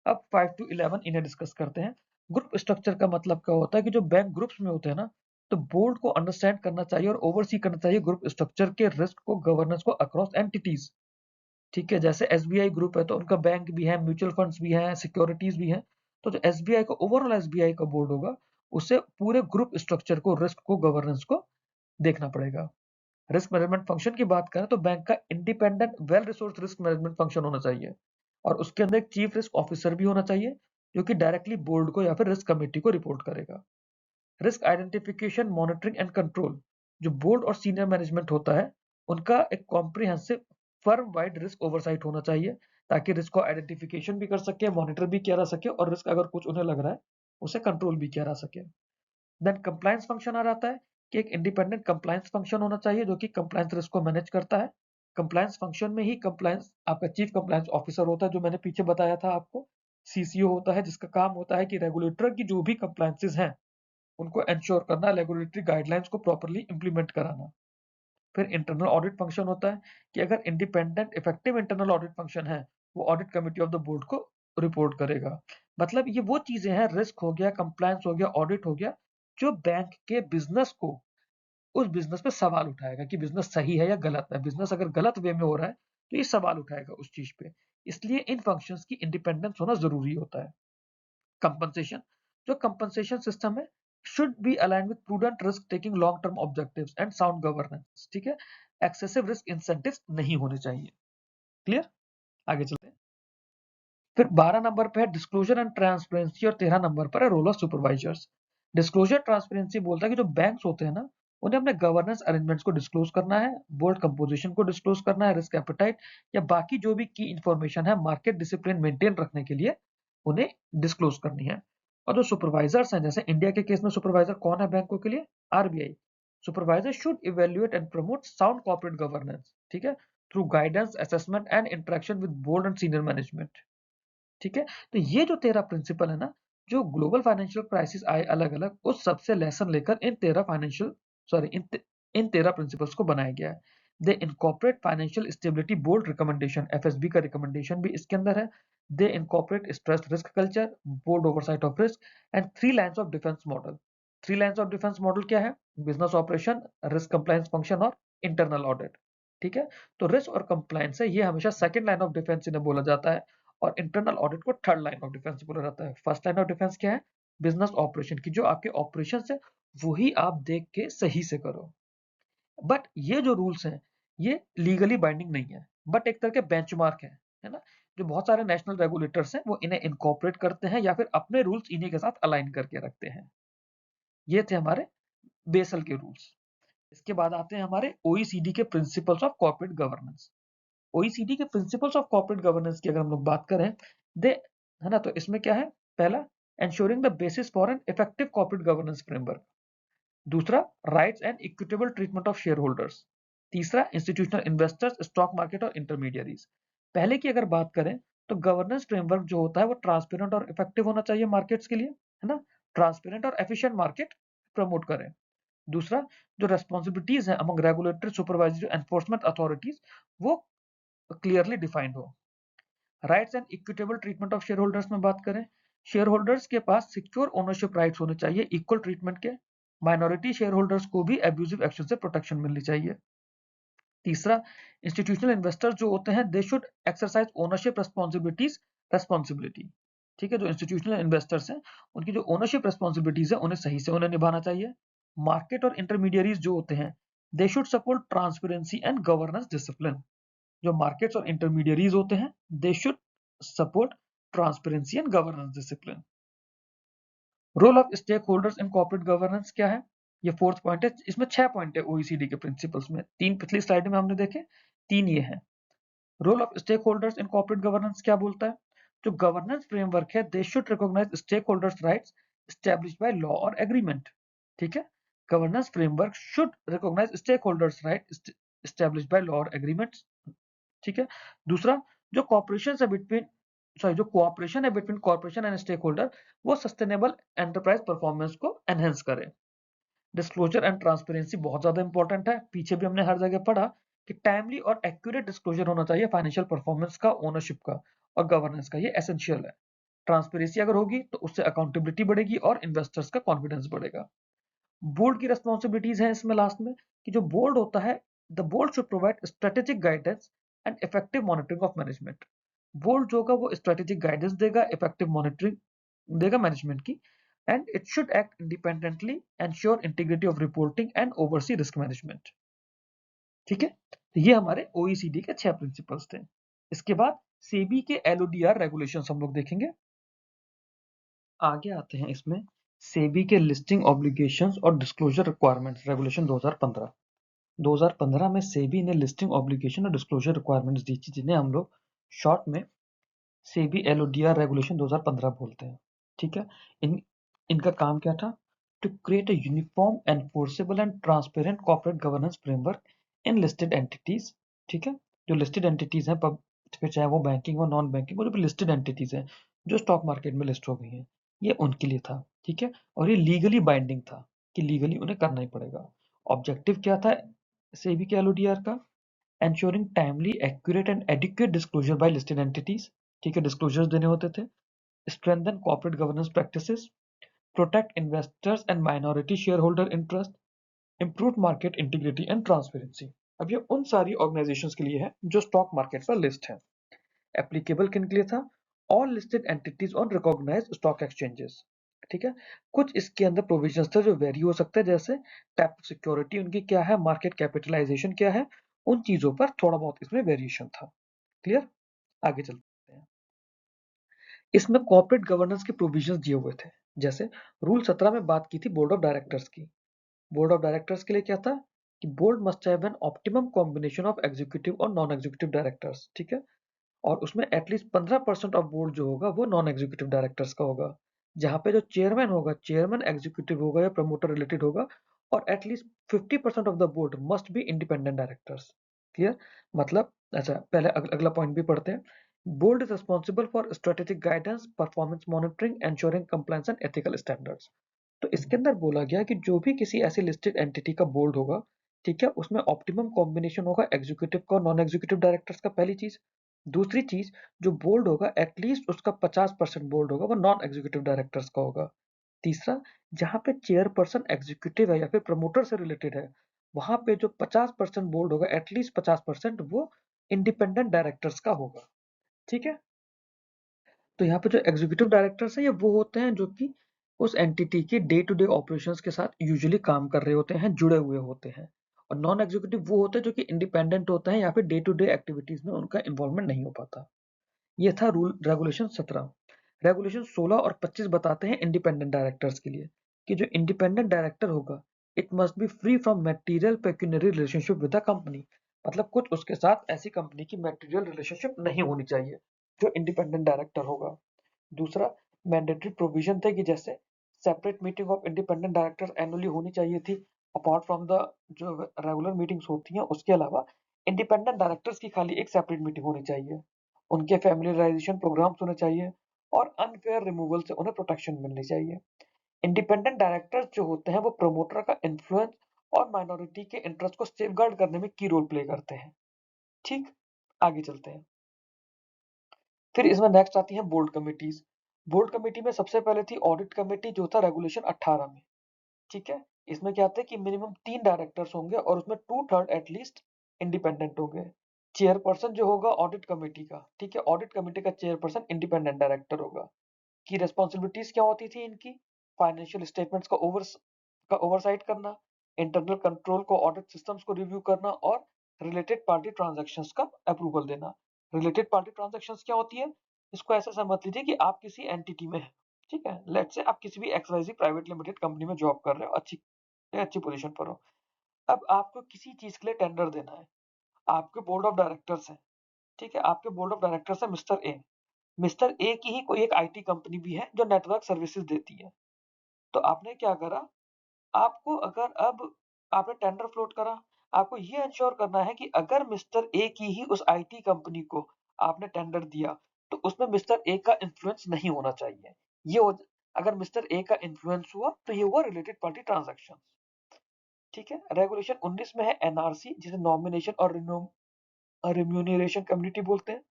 अब 5 to 11 इन्हें डिस्कस करते हैं। ग्रुप स्ट्रक्चर का मतलब क्या होता है कि जो बैंक ग्रुप्स में होते हैं ना, तो बोर्ड को अंडरस्टैंड करना चाहिए और ओवरसी करना चाहिए ग्रुप स्ट्रक्चर के रिस्क को, गवर्नेंस को अक्रॉस एंटिटीज। ठीक है। जैसे एसबीआई ग्रुप है तो उनका बैंक भी है, म्यूचुअल फंड्स भी हैं, सिक्योरिटीज भी हैं। तो जो एसबीआई का ओवरऑल एसबीआई का बोर्ड होगा उसे पूरे ग्रुप स्ट्रक्चर को, रिस्क को, गवर्नेंस को देखना पड़ेगा। रिस्क मैनेजमेंट फंक्शन की बात करें तो बैंक का independent well resource risk management function होना चाहिए, और उसके अंदर एक चीफ रिस्क ऑफिसर भी होना चाहिए जो कि डायरेक्टली बोर्ड को या फिर रिस्क कमेटी को रिपोर्ट करेगा। Risk identification, monitoring and control, जो बोर्ड और सीनियर मैनेजमेंट होता है उनका एक comprehensive firm wide risk oversight होना चाहिए, ताकि रिस्क को आइडेंटिफिकेशन भी कर सके, मॉनिटर भी किया जा सके, और रिस्क अगर कुछ उन्हें लग रहा है उसे कंट्रोल भी किया जा सके। देन कंप्लायंस फंक्शन आ जाता है कि एक इंडिपेंडेंट कंप्लायंस फंक्शन होना चाहिए जो कि कंप्लायंस रिस्क को मैनेज करता है। कंप्लायंस फंक्शन में ही कंप्लायंस आपका चीफ कंप्लायंस ऑफिसर होता है, जो मैंने पीछे बताया था आपको। सीसीओ होता है, जिसका काम होता है कि रेगुलेटर की जो भी कंप्लायंसेस हैं उनको इंश्योर करना, रेगुलेटरी गाइडलाइंस को प्रॉपर्ली इंप्लीमेंट कराना। फिर इंटरनल ऑडिट फंक्शन होता है कि अगर independent effective internal audit function है, वो audit committee of the board को रिपोर्ट करेगा। मतलब ये वो चीजें हैं, रिस्क हो गया, कंप्लायंस हो गया, ऑडिट हो गया, जो बैंक के बिजनेस को, उस बिजनेस पे सवाल उठाएगा कि बिजनेस सही है या गलत है। बिजनेस अगर गलत वे में हो रहा है तो ये सवाल उठाएगा उस चीज पे। इसलिए इन फंक्शंस की इंडिपेंडेंस होना जरूरी होता है। कंपनसेशन, जो कंपनसेशन सिस्टम है, should be aligned with prudent risk taking, long term objectives and sound governance। ठीक है, एक्सेसिव रिस्क इंसेंटिव्स नहीं होने चाहिए। क्लियर, आगे चलते हैं। फिर 12 नंबर पे है डिस्क्लोजर एंड ट्रांसपेरेंसी, और 13 नंबर पर है role of supervisors. Disclosure transparency बोलता है कि जो बैंक्स होते हैं ना, उन्हें अपने गवर्नेंस अरेंजमेंट्स को डिस्क्लोज करना है, बोर्ड कंपोजिशन को डिस्क्लोज करना है, रिस्क एपेटाइट या बाकी जो भी की इंफॉर्मेशन है मार्केट डिसिप्लिन मेंटेन रखने के लिए उन्हें डिस्क्लोज करनी है। और जो सुपरवाइजर्स हैं, जैसे इंडिया के केस में सुपरवाइजर कौन है बैंकों के लिए? RBI. Supervisor should evaluate and promote sound corporate governance, ठीक है, through guidance, assessment and interaction with board and senior management. ठीक है, तो ये जो 13 प्रिंसिपल है ना, जो ग्लोबल फाइनेंशियल क्राइसिस आए अलग अलग, उस सबसे लेसन लेकर in 13 financial sorry in 13 principles को बनाया गया है। They incorporate financial stability board recommendation, FSB का रिकमेंडेशन भी इसके अंदर है। They incorporate stress risk culture, board oversight of risk and 3 lines of defence model. 3 lines of defence model क्या है? Business operation, risk compliance function और internal audit. ठीक है, तो रिस्क और कंप्लायंस है, ये हमेशा सेकंड लाइन ऑफ डिफेंस इन्हें बोला जाता है, और इंटरनल ऑडिट को थर्ड लाइन ऑफ डिफेंस बोला जाता है। फर्स्ट लाइन ऑफ डिफेंस क्या है? बिजनेस ऑपरेशन की, जो आपके ऑपरेशन है वही आप देख के सही से करो। बट ये जो रूल्स हैं, ये लीगली बाइंडिंग नहीं है, बट एक तरह के बेंचमार्क है ना, जो बहुत सारे नेशनल रेगुलेटर्स हैं वो इन्हें इनकॉर्पोरेट करते हैं या फिर अपने रूल्स इन्हीं के साथ अलाइन करके रखते हैं। ये थे हमारे बेसल के रूल्स। इसके बाद आते हैं हमारे ओईसीडी के principles of corporate governance. OECD के प्रिंसिपल्स ऑफ कॉर्पोरेट गवर्नेंस की अगर हम लोग बात करें, दे है ना, तो इसमें क्या है? पहला, ensuring the basis for an effective corporate governance framework। दूसरा, rights and equitable treatment of share holders. तीसरा, इंस्टीट्यूशनल इन्वेस्टर्स, स्टॉक मार्केट और इंटरमीडियरीज। पहले की अगर बात करें तो गवर्नेंस फ्रेमवर्क जो होता है वो ट्रांसपेरेंट और इफेक्टिव होना चाहिए मार्केट्स के लिए, है ना, ट्रांसपेरेंट और एफिशिएंट मार्केट प्रमोट करें। दूसरा, जो रेस्पॉन्सिबिलिटीज है among regulatory, supervisory, enforcement authorities, वो क्लियरली डिफाइंड हो। Rights and equitable treatment of share holders में बात करें, शेयर होल्डर्स के पास सिक्योर ओनरशिप राइट्स होने चाहिए इक्वल ट्रीटमेंट के। माइनॉरिटी शेयर होल्डर्स को भी एब्यूजिव एक्शन से प्रोटेक्शन मिलनी चाहिए। तीसरा, इंस्टीट्यूशनल इन्वेस्टर्स जो होते हैं, they should exercise ownership responsibility. ठीक है, जो इंस्टीट्यूशनल इन्वेस्टर्स हैं उनकी जो ओनरशिप रेस्पॉन्सिबिलिटीज है उन्हें सही से उन्हें निभाना चाहिए। मार्केट और इंटरमीडियरीज जो होते हैं, they should support transparency and governance discipline. जो मार्केट्स और इंटरमीडियरीज होते हैं, they should support transparency and governance discipline. Role of stakeholders in corporate governance क्या है? ये फोर्थ पॉइंट है। इसमें 6 पॉइंट है ओईसीडी के प्रिंसिपल्स में, 3 पिछली स्लाइड में हमने देखे, 3 ये हैं। Role of stakeholders in corporate governance क्या बोलता है? जो गवर्नेंस फ्रेमवर्क है, they should recognise stakeholders rights established by law और एग्रीमेंट। ठीक है, governance framework should recognise stakeholders right established by law और एग्रीमेंट्स। ठीक है, दूसरा, जो कॉपरेशन है बिटवीन जो कोऑपरेशन है between corporation and stakeholder, वो सस्टेनेबल एंटरप्राइज परफॉर्मेंस को एनहेंस करे। डिस्क्लोजर एंड ट्रांसपेरेंसी बहुत ज्यादा इंपॉर्टेंट है, पीछे भी हमने हर जगह पढ़ा कि टाइमली और एक्यूरेट डिस्क्लोजर होना चाहिए फाइनेंशियल परफॉर्मेंस का, ओनरशिप का और गवर्नेंस का, ये एसेंशियल है। ट्रांसपेरेंसी अगर होगी तो उससे अकाउंटेबिलिटी बढ़ेगी और इन्वेस्टर्स का कॉन्फिडेंस बढ़ेगा। बोर्ड की रेस्पॉन्सिबिलिटीज है इसमें लास्ट में, कि जो बोर्ड होता है, the board should provide strategic guidance and effective monitoring of management. Board जो होगा वो स्ट्रेटेजिक गाइडेंस देगा, इफेक्टिव मॉनिटरिंग देगा मैनेजमेंट की, and it should act independently, ensure integrity of reporting and oversee risk management. ठीक है, तो ये हमारे ओईसीडी के 6 प्रिंसिपल्स थे। इसके बाद सेबी के एलओडीआर रेगुलेशंस हम लोग देखेंगे। आगे आते हैं इसमें सेबी के लिस्टिंग ऑब्लिगेशंस और डिस्क्लोजर रिक्वायरमेंट्स रेगुलेशन 2015। 2015 में सेबी ने लिस्टिंग ऑब्लिगेशन और डिस्क्लोजर रिक्वायरमेंट्स दी थी, जिन्हें हम लोग शॉर्ट में सेबी एलओडीआर रेगुलेशन 2015 बोलते हैं। ठीक है, इनका काम क्या था? To create a uniform, enforceable and transparent corporate governance framework in listed entities. ठीक है, जो लिस्टेड एंटिटीज हैं फिर चाहे वो बैंकिंग हो नॉन बैंकिंग हो, जो भी लिस्टेड एंटिटीज हैं जो स्टॉक मार्केट में लिस्ट हो गई हैं, ये उनके लिए था। ठीक है, और ये लीगली बाइंडिंग था कि लीगली उन्हें करना ही पड़ेगा। ऑब्जेक्टिव क्या था सेबी के एलओडीआर का? ensuring timely, accurate and adequate disclosure by listed entities। ठीक है, डिस्क्लोजर्स देने होते थे। strengthen corporate governance practices, protect investors and minority shareholder interest, improve market integrity and transparency। अब ये उन सारी ऑर्गेनाइजेशंस के लिए है जो स्टॉक मार्केट पर लिस्ट है। एप्लीकेबल किन के लिए था? All listed entities on recognised stock exchanges. ठीक है, कुछ इसके अंदर प्रोविजंस थे जो वेरी हो सकते हैं, जैसे टाइप ऑफ सिक्योरिटी उनकी क्या है, मार्केट कैपिटलाइजेशन क्या है, उन चीजों पर थोड़ा बहुत इसमें वेरिएशन था। क्लियर? आगे चलते हैं। इसमें कॉर्पोरेट गवर्नेंस के प्रोविजंस दिए हुए थे, जैसे रूल 17 में बात की थी बोर्ड ऑफ डायरेक्टर्स की। बोर्ड ऑफ डायरेक्टर्स के लिए क्या था कि board must have an optimum combination of executive और नॉन एग्जीक्यूटिव डायरेक्टर्स। ठीक है, और उसमें एटलीस्ट 15% ऑफ बोर्ड जो होगा वो नॉन एग्जीक्यूटिव डायरेक्टर्स का होगा, जहां पे जो चेयरमैन होगा, चेयरमैन एग्जीक्यूटिव होगा या प्रमोटर रिलेटेड होगा, और at least 50% of the board must be independent directors. Clear? मतलब अच्छा, पहले अगला पॉइंट भी पढ़ते हैं। Board is responsible for strategic guidance, performance monitoring, ensuring compliance and ethical standards. तो इसके अंदर बोला गया कि जो भी किसी ऐसी लिस्टेड एंटिटी का बोर्ड होगा, ठीक है, उसमें ऑप्टिमम कॉम्बिनेशन होगा एग्जीक्यूटिव का और नॉन एग्जीक्यूटिव डायरेक्टर्स का, पहली चीज। दूसरी चीज, जो बोर्ड होगा एटलीस्ट उसका 50% बोर्ड होगा वो नॉन एग्जीक्यूटिव डायरेक्टर्स का होगा। तीसरा, जहां पे चेयरपर्सन एग्जीक्यूटिव है या फिर प्रमोटर से रिलेटेड है, वहां पे जो 50% बोर्ड होगा एटलीस्ट 50% वो इंडिपेंडेंट डायरेक्टर्स का होगा। ठीक है, तो यहाँ पे जो एग्जीक्यूटिव डायरेक्टर्स हैं ये वो होते हैं जो कि उस एंटिटी के डे टू डे ऑपरेशंस के साथ यूजुअली काम कर रहे होते हैं, जुड़े हुए होते हैं। और नॉन एग्जीक्यूटिव वो होते हैं जो कि इंडिपेंडेंट होते हैं या फिर डे टू डे एक्टिविटीज में उनका इन्वॉल्वमेंट नहीं हो पाता। ये था रूल रेगुलेशन 17। रेगुलेशन 16 और 25 बताते हैं इंडिपेंडेंट डायरेक्टर्स के लिए कि जो इंडिपेंडेंट डायरेक्टर होगा it must be free from material pecuniary relationship with the company. मतलब कुछ उसके साथ ऐसी कंपनी की मटेरियल रिलेशनशिप नहीं होनी चाहिए जो इंडिपेंडेंट डायरेक्टर होगा। दूसरा, मैंडेटरी प्रोविजन थे कि जैसे separate meeting of independent directors annually होनी चाहिए थी, अपार्ट फ्रॉम द जो रेगुलर मीटिंग्स होती हैं उसके अलावा इंडिपेंडेंट डायरेक्टर्स की खाली एक सेपरेट मीटिंग होनी चाहिए। उनके फैमिलियराइजेशन प्रोग्राम्स होने चाहिए और अनफेयर रिमूवल से उन्हें प्रोटेक्शन मिलनी चाहिए। इंडिपेंडेंट डायरेक्टर्स जो होते हैं वो प्रमोटर का इन्फ्लुएंस और माइनॉरिटी के इंटरेस्ट को सेफगार्ड करने में की रोल प्ले करते हैं। ठीक, आगे चलते हैं। फिर इसमें नेक्स्ट आती है बोर्ड कमिटीज। बोर्ड कमेटी में सबसे पहले थी ऑडिट कमेटी जो था रेगुलेशन 18 में। ठीक है, इसमें क्या आता है कि मिनिमम 3 डायरेक्टर्स होंगे और उसमें 2/3 एटलीस्ट इंडिपेंडेंट होंगे। चेयरपर्सन जो होगा ऑडिट कमेटी का, ठीक है, ऑडिट कमेटी का चेयरपर्सन इंडिपेंडेंट डायरेक्टर होगा। की रिस्पॉन्सिबिलिटीज क्या होती थी इनकी? फाइनेंशियल स्टेटमेंट्स का ओवरसाइट करना, इंटरनल कंट्रोल को, ऑडिट सिस्टम्स को रिव्यू करना और रिलेटेड पार्टी ट्रांजैक्शंस का अप्रूवल देना। रिलेटेड पार्टी ट्रांजैक्शंस क्या होती है? इसको ऐसे समझ लीजिए कि आप किसी एंटिटी में हैं, ठीक है, लेट्स से आप किसी भी एक्सवाईजी प्राइवेट लिमिटेड कंपनी में जॉब कर रहे हो, अच्छी अच्छी पोजीशन पर हो। अब आपको किसी चीज के लिए टेंडर देना है, आपके बोर्ड ऑफ डायरेक्टर्स हैं, ठीक है, आपके बोर्ड ऑफ डायरेक्टर्स है मिस्टर ए। मिस्टर ए की ही कोई एक आईटी कंपनी भी है जो नेटवर्क सर्विसेज देती है। तो आपने क्या करा, आपको अगर अब आपने टेंडर फ्लोट करा, आपको ये इंश्योर करना है कि अगर मिस्टर ए की ही उस आईटी कंपनी को आपने टेंडर दिया तो उसमें मिस्टर ए का इन्फ्लुएंस नहीं होना चाहिए। ये हो, अगर मिस्टर ए का इन्फ्लुएंस हुआ तो ये हुआ रिलेटेड पार्टी ट्रांजैक्शन। ठीक है, रेगुलेशन 19 में है एनआरसी जिसे नॉमिनेशन और रिम्यूनरेशन कम्युनिटी बोलते हैं।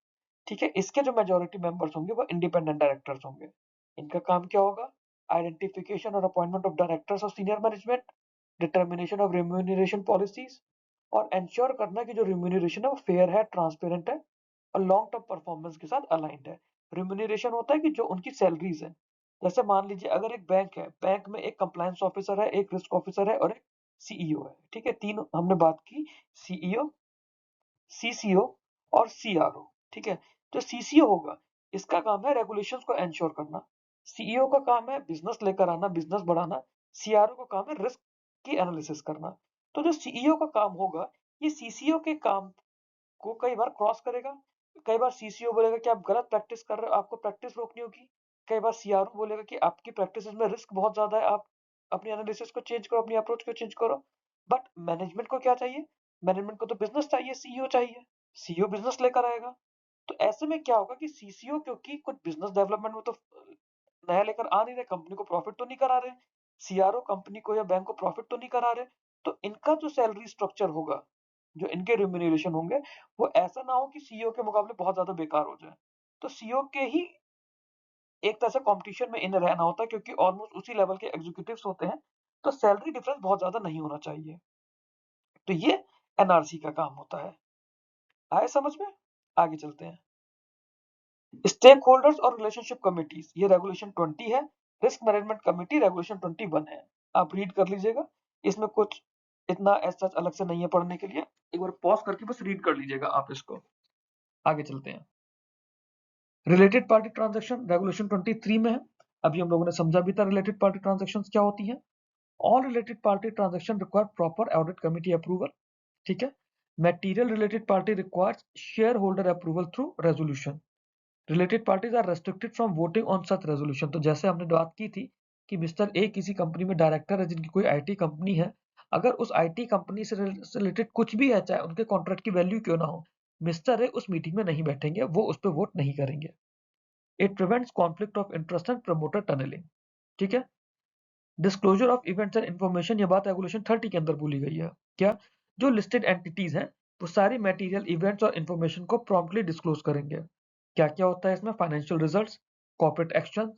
ठीक है, इसके जो मेजोरिटी मेंबर्स होंगे वो इंडिपेंडेंट डायरेक्टर्स होंगे। इनका काम क्या होगा? आइडेंटिफिकेशन और अपॉइंटमेंट ऑफ डायरेक्टर्स और senior management, determination of remuneration policies, और इंश्योर करना कि जो रिम्यूनरेशन है वो फेयर है, ट्रांसपेरेंट है और लॉन्ग टर्म परफॉर्मेंस के साथ अलाइंड है। रिम्यूनरेशन होता है कि जो उनकी सैलरीज है, जैसे मान लीजिए अगर एक बैंक है, बैंक में एक कंप्लायंस ऑफिसर है, एक रिस्क ऑफिसर है और एक सीईओ है। ठीक है, तीन हमने बात की, सीईओ, सीसीओ और सीआरओ। ठीक है, जो सीसीओ होगा इसका काम है रेगुलेशंस को एंश्योर करना, सीईओ का काम है बिजनेस लेकर आना, बिजनेस बढ़ाना, सीआरओ का काम है रिस्क की एनालिसिस करना। तो जो सीईओ का काम होगा ये सीसीओ के काम को कई बार क्रॉस करेगा। कई बार सीसीओ बोलेगा कि आप गलत प्रैक्टिस कर रहे हो, आपको प्रैक्टिस रोकनी होगी। कई बार सीआरओ बोलेगा कि आपकी प्रैक्टिस में रिस्क बहुत ज्यादा है, आप अपनी एनालिसिस को चेंज करो, अपनी अप्रोच को चेंज करो। बट मैनेजमेंट को क्या चाहिए? मैनेजमेंट को तो बिजनेस चाहिए, सीईओ चाहिए।
सीईओ बिजनेस लेकर आएगा। तो ऐसे में क्या होगा कि सीसीओ क्योंकि कुछ बिजनेस डेवलपमेंट में तो नया लेकर आ नहीं रहे, कंपनी को प्रॉफिट तो नहीं करा रहे, सीआरओ कंपनी को या बैंक को प्रॉफिट तो नहीं करा रहे, तो इनका जो सैलरी स्ट्रक्चर होगा, जो इनके रिम्यूनरेशन होंगे, वो ऐसा ना हो कि सीईओ के मुकाबले बहुत ज्यादा बेकार हो जाए। तो सीईओ के ही एक तरह से कंपटीशन में इन्हें रहना होता है, क्योंकि ऑलमोस्ट उसी लेवल के एग्जीक्यूटिव्स होते हैं, तो सैलरी डिफरेंस बहुत ज्यादा नहीं होना चाहिए। तो ये एनआरसी का काम होता है। आए समझ में? आगे चलते हैं। स्टेक होल्डर्स और रिलेशनशिप कमिटीज, ये रेगुलेशन 20 है। रिस्क मैनेजमेंट कमिटी रेगुलेशन 21 है। आप रीड कर लीजिएगा, इसमें कुछ इतना ऐसा अलग से नहीं है पढ़ने के लिए, एक बार पॉज करके बस रीड कर लीजिएगा आप इसको। आगे चलते हैं। रिलेटेड पार्टी ट्रांजेक्शन रेगुलेशन 23 में है। अभी हम लोगों ने समझा भी था रिलेटेड पार्टी ट्रांजेक्शन क्या होती है। All related party transaction require proper audit committee approval. ठीक है। Material related party requires shareholder approval through resolution. Related parties are restricted from voting on such resolution. तो जैसे हमने बात की थी कि मिस्टर ए किसी कंपनी में डायरेक्टर है जिनकी कोई आईटी कंपनी है, अगर उस आईटी कंपनी से रिलेटेड कुछ भी है, चाहे उनके कॉन्ट्रैक्ट की वैल्यू क्यों ना हो, मिस्टर ए उस मीटिंग में नहीं बैठेंगे, वो उस पर वोट नहीं करेंगे। It prevents conflict of interest and promoter tunnelling. ठीक है। Disclosure of events and information, ये बात रेगुलेशन 30 के अंदर बोली गई है। क्या? जो लिस्टेड एंटिटीज हैं वो सारी मटेरियल इवेंट्स और इन्फॉर्मेशन को प्रॉम्प्टली डिस्क्लोज करेंगे। क्या क्या होता है इसमें? Financial results, corporate action,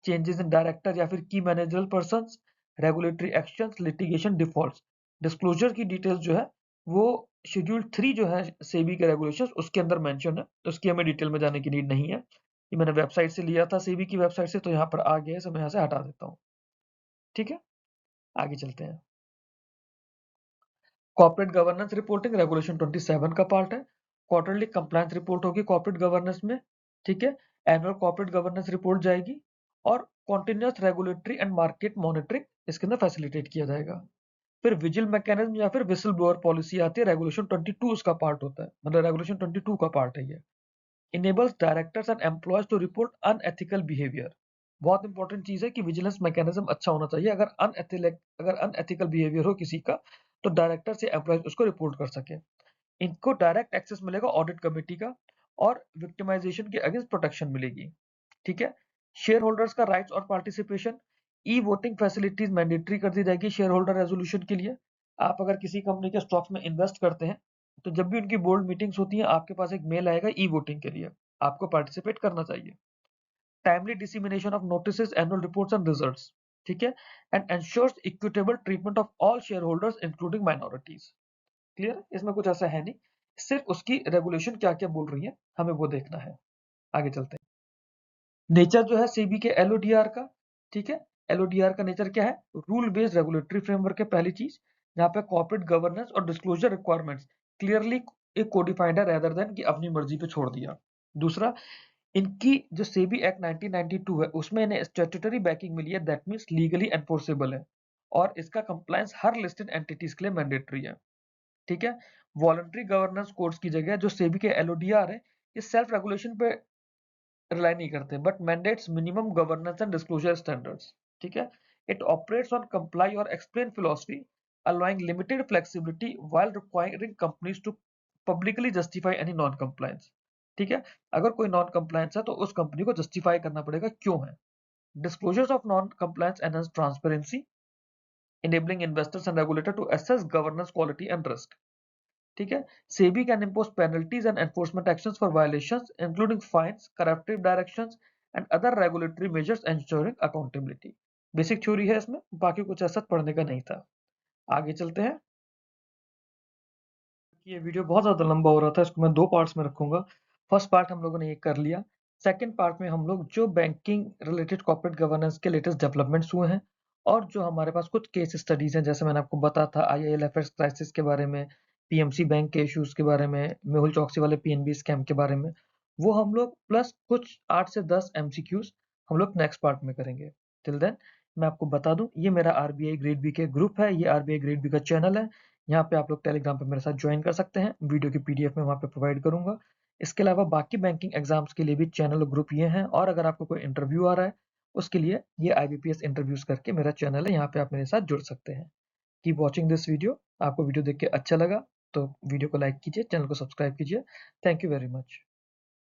changes in director या फिर की managerial persons, regulatory actions, litigation, defaults. Disclosure की डिटेल्स जो है वो शेड्यूल 3 जो है सेबी के रेगुलेशंस उसके अंदर मेंशन है, उसकी हमें डिटेल में जाने की नीड नहीं है। ये मैंने वेबसाइट से लिया था, सेबी की वेबसाइट से, तो यहाँ पर आ गया है, इसे मैं यहाँ से हटा देता हूँ। ठीक है। आगे चलते हैं। कॉर्पोरेट गवर्नेंस रिपोर्टिंग रेगुलेशन 27 का पार्ट है। क्वार्टरली कंप्लायंस रिपोर्ट होगी कॉर्पोरेट गवर्नेंस में। ठीक है। एनुअल कॉर्पोरेट गवर्नेंस रिपोर्ट जाएगी और continuous regulatory and market monitoring इसके अंदर फैसिलिटेट किया जाएगा। फिर विजिल मैकेनिज्म या फिर विसल ब्लोअर पॉलिसी आती है, रेगुलेशन 22 उसका पार्ट होता है, मतलब रेगुलेशन 22 का पार्ट है ये। enables directors and employees to report unethical behavior। बहुत इंपॉर्टेंट चीज है कि विजिलेंस मैकेनिज्म अच्छा होना चाहिए। अगर अनएथिकल बिहेवियर हो किसी का, तो डायरेक्टर से एम्प्लॉयज उसको रिपोर्ट कर सके। इनको डायरेक्ट एक्सेस मिलेगा ऑडिट कमेटी का, और विक्टिमाइजेशन के अगेंस्ट प्रोटेक्शन मिलेगी। ठीक है। शेयर होल्डर्स का राइट्स और participation, e voting facilities mandatory कर दी जाएगी शेयर होल्डर रेजोल्यूशन के लिए। आप अगर किसी कंपनी के स्टॉक्स में इन्वेस्ट करते हैं, तो जब भी उनकी बोर्ड मीटिंग्स होती हैं, आपके पास एक मेल आएगा ई वोटिंग के लिए, आपको पार्टिसिपेट करना चाहिए। Timely dissemination of notices, annual reports and results. ठीक है। And ensures equitable treatment of all share holders including minorities. Clear है? इसमें कुछ ऐसा है नहीं, सिर्फ उसकी रेगुलेशन क्या क्या बोल रही है हमें वो देखना है। आगे चलते हैं। नेचर जो है सेबी के एलओडीआर का। ठीक है। एलओडीआर का नेचर क्या है? रूल बेस्ड रेगुलेटरी फ्रेमवर्क है पहली चीज, जहाँ पे कॉर्पोरेट गवर्नेंस और डिस्क्लोजर रिक्वायरमेंट्स क्लियरली एक कोडिफाइड है, रेदर देन कि अपनी मर्जी पे छोड़ दिया। दूसरा, इनकी जो सेबी एक्ट 1992 है उसमें इन्हें स्टैट्यूटरी बैकिंग मिली है, दैट मींस लीगली एनफोर्सेबल है, और इसका कंप्लायंस हर लिस्टेड एंटिटीज के लिए मैंडेटरी है। ठीक है। वॉलंटरी गवर्नेंस कोड्स की जगह जो सेबी के एलओडीआर है, ये सेल्फ रेगुलेशन पे रिलाई नहीं करते, but mandates minimum governance and disclosure standards. ठीक है। इट ऑपरेट्स ऑन कंप्लाई और explain philosophy, allowing limited flexibility while requiring companies to publicly justify any non compliance। ठीक है। अगर कोई नॉन कंप्लायंस है तो उस कंपनी को जस्टिफाई करना पड़ेगा क्यों है। Disclosures of non compliance enhance transparency, enabling investors and regulator to assess governance quality and risk। ठीक है। SEBI can impose penalties and enforcement actions for violations including fines, corrective directions and other regulatory measures ensuring accountability. Basic theory है इसमें, बाकी कुछ ऐसा पढ़ने का नहीं था। आगे चलते हैं। ये वीडियो बहुत ज़्यादा लंबा हो रहा था, इसको मैं 2 पार्ट्स में रखूंगा। फर्स्ट पार्ट हम लोगों ने ये कर लिया। सेकंड पार्ट में हम लोग जो बैंकिंग रिलेटेड कॉर्पोरेट गवर्नेंस के लेटेस्ट डेवलपमेंट्स हुए हैं, और जो हमारे पास कुछ केस स्टडीज हैं, जैसे मैंने आपको बताया था IILFS क्राइसिस के बारे में, PMC बैंक के इश्यूज के बारे में, मेहुल चौकसी वाले PNB स्कैम के बारे में, वो हम लोग प्लस कुछ 8 से 10 MCQs हम लोग नेक्स्ट पार्ट में करेंगे। टिल देन मैं आपको बता दूं, ये मेरा RBI ग्रेड बी के ग्रुप है, ये RBI ग्रेड बी का चैनल है। यहाँ पे आप लोग टेलीग्राम पे मेरे साथ ज्वाइन कर सकते हैं, वीडियो की PDF में वहाँ पे प्रोवाइड करूंगा। इसके अलावा बाकी बैंकिंग एग्जाम्स के लिए भी चैनल और ग्रुप ये हैं, और अगर आपको कोई इंटरव्यू आ रहा है उसके लिए ये IBPS इंटरव्यूज करके मेरा चैनल है, यहाँ पे आप मेरे साथ जुड़ सकते हैं। Keep watching this video. आपको वीडियो देख के अच्छा लगा तो वीडियो को लाइक कीजिए, चैनल को सब्सक्राइब कीजिए। Thank you very much.